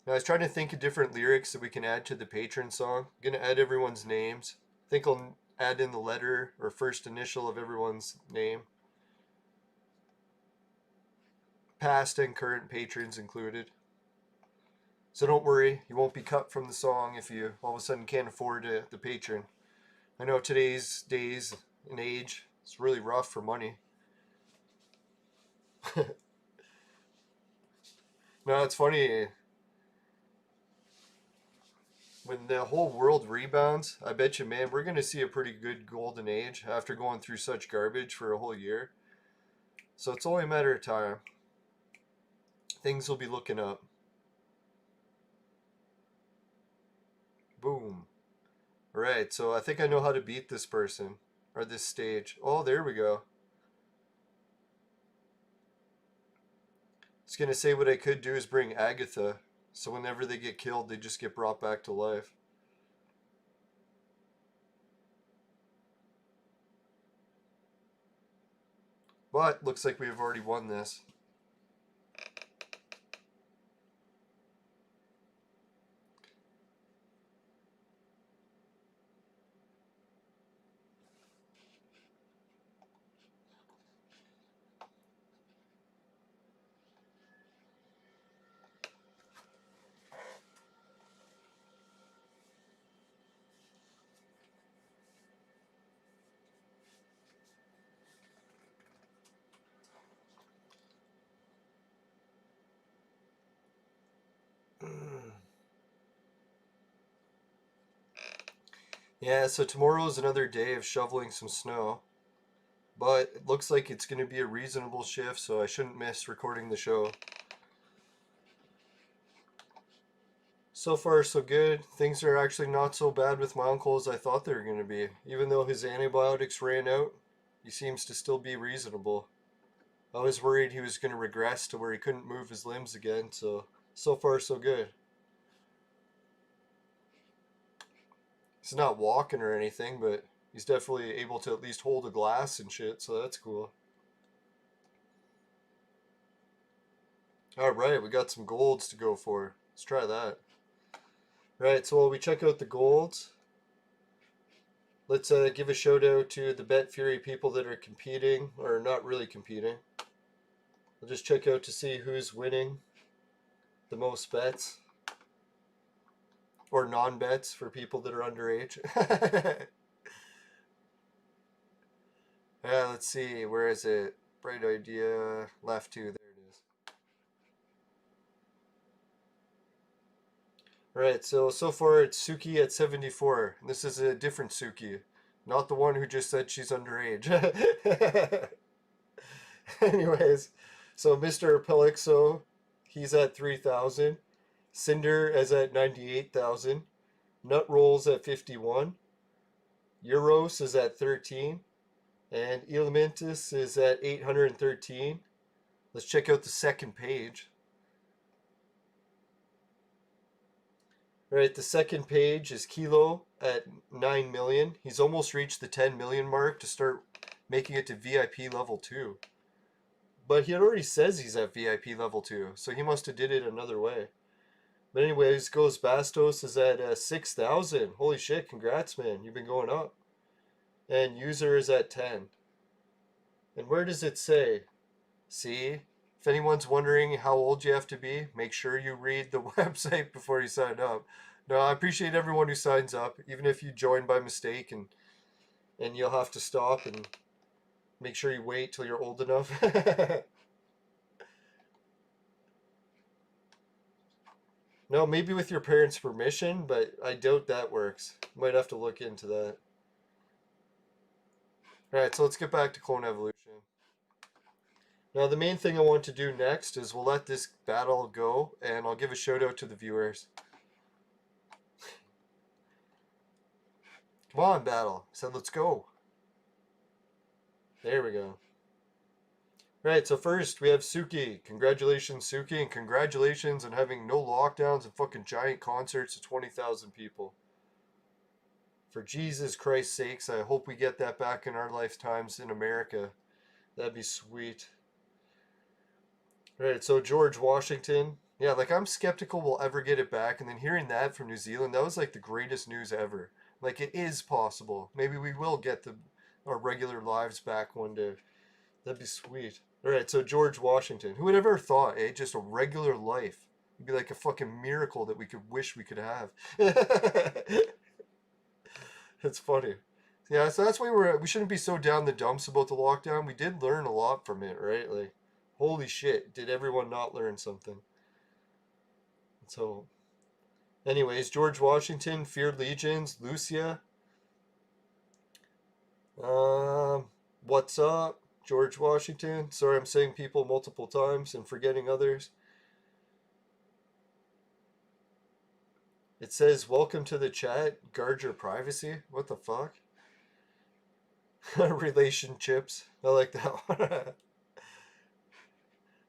A: Now I was trying to think of different lyrics that we can add to the patron song. I'm gonna add everyone's names. I think I'll add in the letter or first initial of everyone's name. Past and current patrons included. So don't worry, you won't be cut from the song if you all of a sudden can't afford the patron. I know today's days and age, it's really rough for money. No, it's funny. When the whole world rebounds, I bet you, man, we're going to see a pretty good golden age after going through such garbage for a whole year. So it's only a matter of time. Things will be looking up. Boom. Alright, so I think I know how to beat this person. Or this stage. Oh, there we go. It's going to say what I could do is bring Agatha. So whenever they get killed, they just get brought back to life. But looks like we have already won this. Yeah, so tomorrow is another day of shoveling some snow. But it looks like it's going to be a reasonable shift, so I shouldn't miss recording the show. So far, so good. Things are actually not so bad with my uncle as I thought they were going to be. Even though his antibiotics ran out, he seems to still be reasonable. I was worried he was going to regress to where he couldn't move his limbs again, so far, so good. He's not walking or anything, but he's definitely able to at least hold a glass and shit, so that's cool. Alright, we got some golds to go for. Let's try that. Right, so while we check out the golds, let's give a shout out to the Bet Fury people that are competing, or not really competing. We'll just check out to see who's winning the most bets. Or non-bets for people that are underage. Yeah, let's see, where is it? Bright idea, left 2, there it is. Right, so far it's Suki at 74. This is a different Suki, not the one who just said she's underage. Anyways, so Mr. Pelixo, he's at 3,000. Cinder is at 98,000. Nut Rolls at 51. Euros is at 13. And Elementus is at 813. Let's check out the second page. Right, the second page is Kilo at 9 million. He's almost reached the 10 million mark to start making it to VIP level 2. But he already says he's at VIP level 2, so he must have did it another way. But anyways, Goes Bastos is at 6,000. Holy shit, congrats, man. You've been going up. And User is at 10. And where does it say? See? If anyone's wondering how old you have to be, make sure you read the website before you sign up. No, I appreciate everyone who signs up, even if you join by mistake and you'll have to stop and make sure you wait till you're old enough. No, maybe with your parents' permission, but I doubt that works. Might have to look into that. Alright, so let's get back to Clone Evolution. Now, the main thing I want to do next is we'll let this battle go, and I'll give a shout out to the viewers. Come on, battle. I said, let's go. There we go. Right, so first we have Suki. Congratulations, Suki, and congratulations on having no lockdowns and fucking giant concerts of 20,000 people. For Jesus Christ's sakes, I hope we get that back in our lifetimes in America. That'd be sweet. Right, so George Washington. Yeah, like I'm skeptical we'll ever get it back, and then hearing that from New Zealand, that was like the greatest news ever. Like it is possible. Maybe we will get our regular lives back one day. That'd be sweet. Alright, so George Washington. Who would ever thought, eh? Just a regular life. It'd be like a fucking miracle that we could wish we could have. It's funny. Yeah, so that's why we shouldn't be so down the dumps about the lockdown. We did learn a lot from it, right? Like, holy shit, did everyone not learn something? So, anyways, George Washington, Feared Legions, Lucia. What's up? George Washington. Sorry, I'm saying people multiple times and forgetting others. It says, welcome to the chat. Guard your privacy. What the fuck? Relationships. I like that one.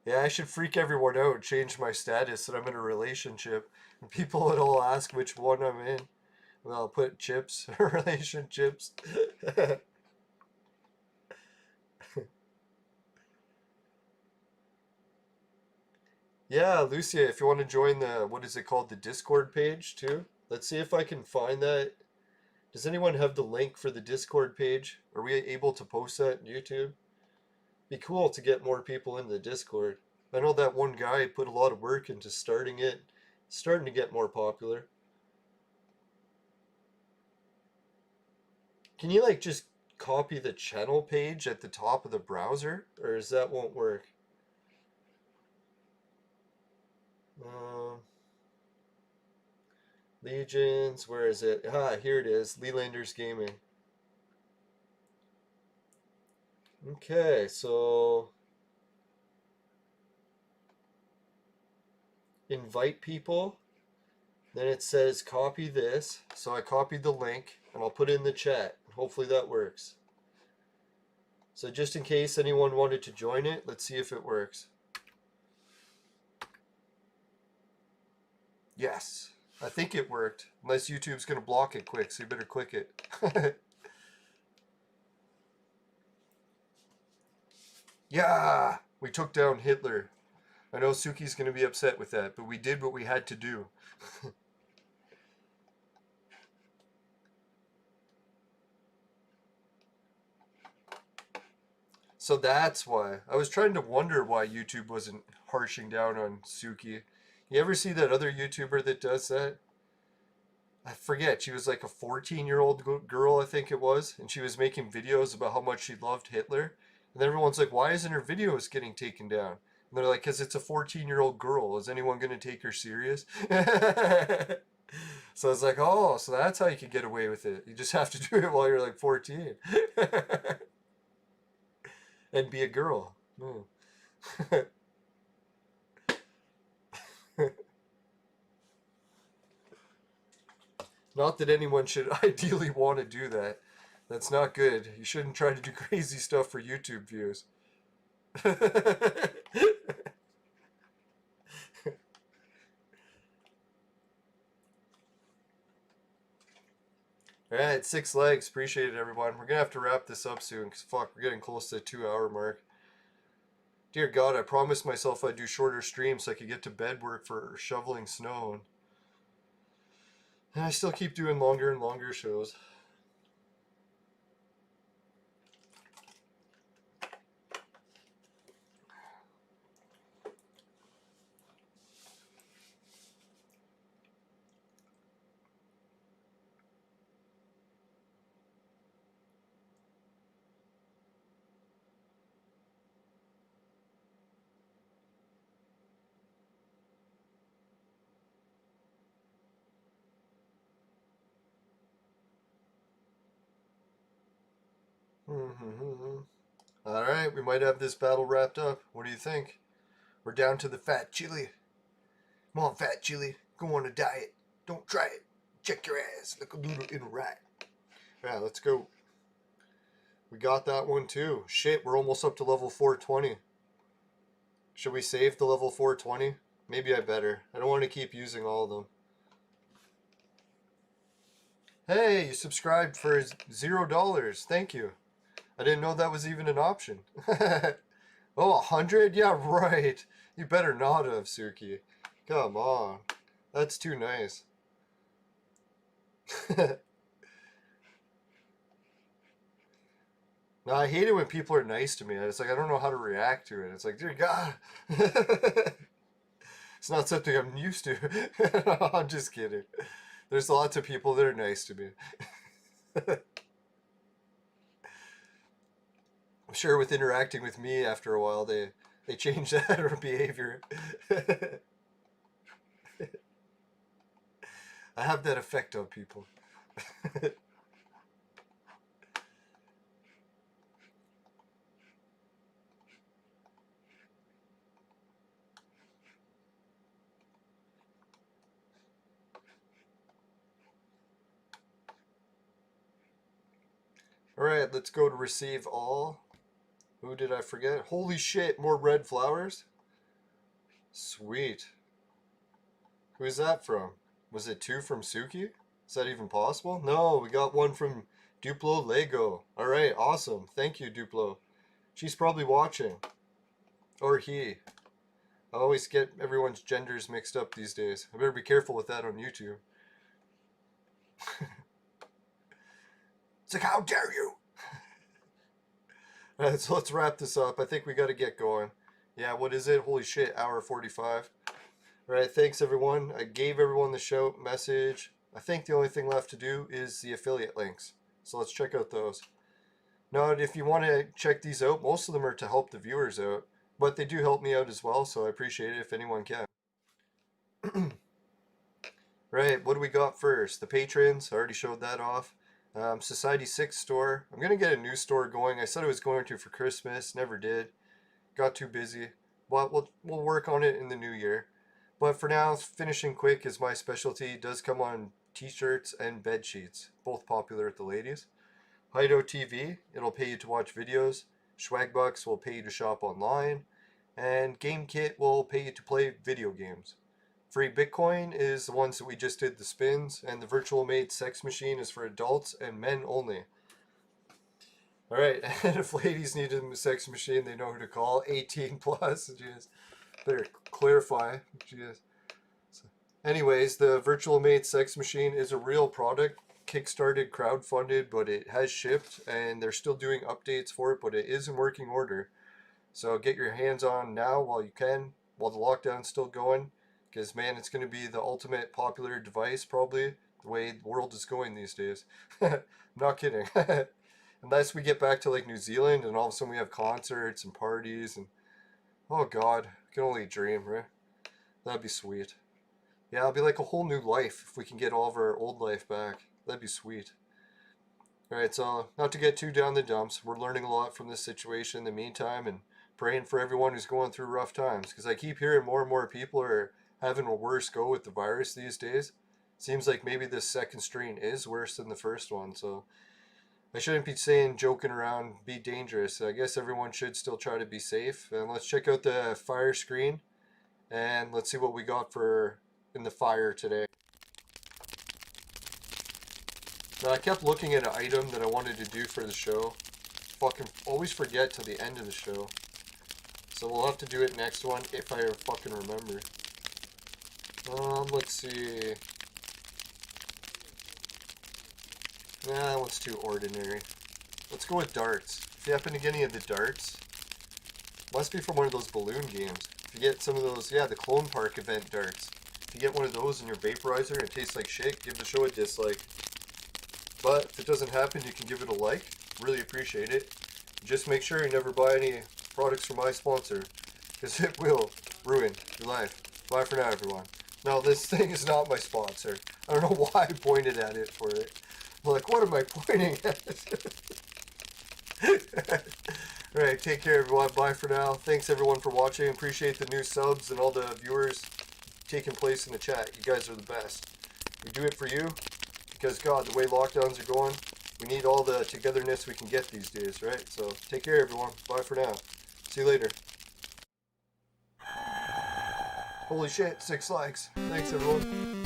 A: Yeah, I should freak everyone out, change my status that I'm in a relationship. And people would all ask which one I'm in. Well, I'll put chips, relationships. Yeah, Lucia, if you want to join the, what is it called, the Discord page too? Let's see if I can find that. Does anyone have the link for the Discord page? Are we able to post that on YouTube? Be cool to get more people in the Discord. I know that one guy put a lot of work into starting it. It's starting to get more popular. Can you like just copy the channel page at the top of the browser? Or is that won't work? Um, Legions, where is it? Ah, here it is. Lelanders Gaming. Okay, so invite people. Then it says copy this. So I copied the link and I'll put it in the chat. Hopefully that works. So just in case anyone wanted to join it, let's see if it works. Yes, I think it worked. Unless YouTube's going to block it quick, so you better click it. Yeah, we took down Hitler. I know Suki's going to be upset with that, but we did what we had to do. So that's why. I was trying to wonder why YouTube wasn't harshing down on Suki. You ever see that other YouTuber that does that? I forget. She was like a 14-year-old girl, I think it was, and she was making videos about how much she loved Hitler. And everyone's like, why isn't her videos getting taken down? And they're like, because it's a 14-year-old girl. Is anyone going to take her serious? So I was like, oh, so that's how you can get away with it. You just have to do it while you're like 14. And be a girl. Hmm. Not that anyone should ideally want to do that. That's not good. You shouldn't try to do crazy stuff for YouTube views. Alright, 6 legs. Appreciate it, everyone. We're going to have to wrap this up soon because, fuck, we're getting close to the 2-hour mark. Dear God, I promised myself I'd do shorter streams so I could get to bed work for shoveling snow. And I still keep doing longer and longer shows. Alright, we might have this battle wrapped up. What do you think? We're down to the fat chili. Come on, fat chili. Go on a diet. Don't try it. Check your ass like a noodle in a rat. Yeah, let's go. We got that one too. Shit, we're almost up to level 420. Should we save the level 420? Maybe I better. I don't want to keep using all of them. Hey, you subscribed for $0. Thank you. I didn't know that was even an option. Oh, 100? Yeah, right. You better not have, Suki. Come on. That's too nice. No, I hate it when people are nice to me. It's like I don't know how to react to it. It's like, dear God. It's not something I'm used to. No, I'm just kidding. There's lots of people that are nice to me. I'm sure with interacting with me after a while, they change that behavior. I have that effect on people. Alright, let's go to receive all. Who did I forget? Holy shit, more red flowers? Sweet. Who's that from? Was it 2 from Suki? Is that even possible? No, we got 1 from Duplo Lego. Alright, awesome. Thank you, Duplo. She's probably watching. Or he. I always get everyone's genders mixed up these days. I better be careful with that on YouTube. It's like, how dare you? Alright, so let's wrap this up. I think we got to get going. Yeah, what is it? Holy shit, hour 45. Alright, thanks everyone. I gave everyone the shout message. I think the only thing left to do is the affiliate links. So let's check out those. Now, if you want to check these out, most of them are to help the viewers out. But they do help me out as well, so I appreciate it if anyone can. Right, what do we got first? The patrons, I already showed that off. Society 6 store. I'm going to get a new store going. I said I was going to for Christmas, never did. Got too busy. But we'll work on it in the new year. But for now, finishing quick is my specialty. It does come on t-shirts and bed sheets, both popular with the ladies. Hideout TV, it'll pay you to watch videos. Swagbucks will pay you to shop online. And GameKit will pay you to play video games. Free Bitcoin is the ones that we just did the spins, and the virtual maid sex machine is for adults and men only. Alright, and if ladies need a sex machine, they know who to call. 18 plus. Jeez. Better clarify. Jeez. So, anyways, the virtual maid sex machine is a real product. Kickstarted, crowdfunded, but it has shipped, and they're still doing updates for it, but it is in working order. So get your hands on now while you can, while the lockdown's still going. Because, man, it's going to be the ultimate popular device, probably, the way the world is going these days. Not kidding. Unless we get back to, like, New Zealand, and all of a sudden we have concerts and parties, and, oh, God, I can only dream, right? That'd be sweet. Yeah, it'll be like a whole new life if we can get all of our old life back. That'd be sweet. Alright, so, not to get too down the dumps, we're learning a lot from this situation in the meantime, and praying for everyone who's going through rough times, because I keep hearing more and more people are having a worse go with the virus these days. Seems like maybe this second strain is worse than the first one, so I shouldn't be saying, joking around, be dangerous. I guess everyone should still try to be safe. And let's check out the fire screen, and let's see what we got for in the fire today. Now, I kept looking at an item that I wanted to do for the show. Fucking always forget till the end of the show. So we'll have to do it next one if I fucking remember. Let's see. Nah, that one's too ordinary. Let's go with darts. If you happen to get any of the darts, must be from one of those balloon games. If you get some of those, yeah, the Clone Park event darts. If you get one of those in your vaporizer and it tastes like shit, give the show a dislike. But if it doesn't happen, you can give it a like. Really appreciate it. Just make sure you never buy any products from my sponsor, because it will ruin your life. Bye for now, everyone. Now, this thing is not my sponsor. I don't know why I pointed at it for it. I'm like, what am I pointing at? Alright, take care, everyone. Bye for now. Thanks, everyone, for watching. Appreciate the new subs and all the viewers taking place in the chat. You guys are the best. We do it for you because, God, the way lockdowns are going, we need all the togetherness we can get these days, right? So, take care, everyone. Bye for now. See you later. Holy shit, 6 likes. Thanks, everyone.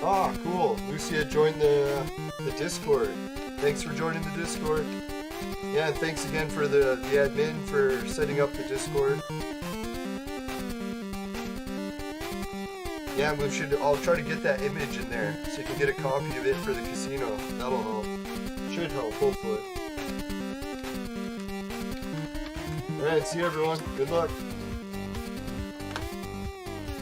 A: Ah, cool. Lucia joined the Discord. Thanks for joining the Discord. Yeah, and thanks again for the admin for setting up the Discord. Yeah, I'll try to get that image in there so you can get a copy of it for the casino. That'll help. Should help, hopefully. Alright, see you, everyone. Good luck.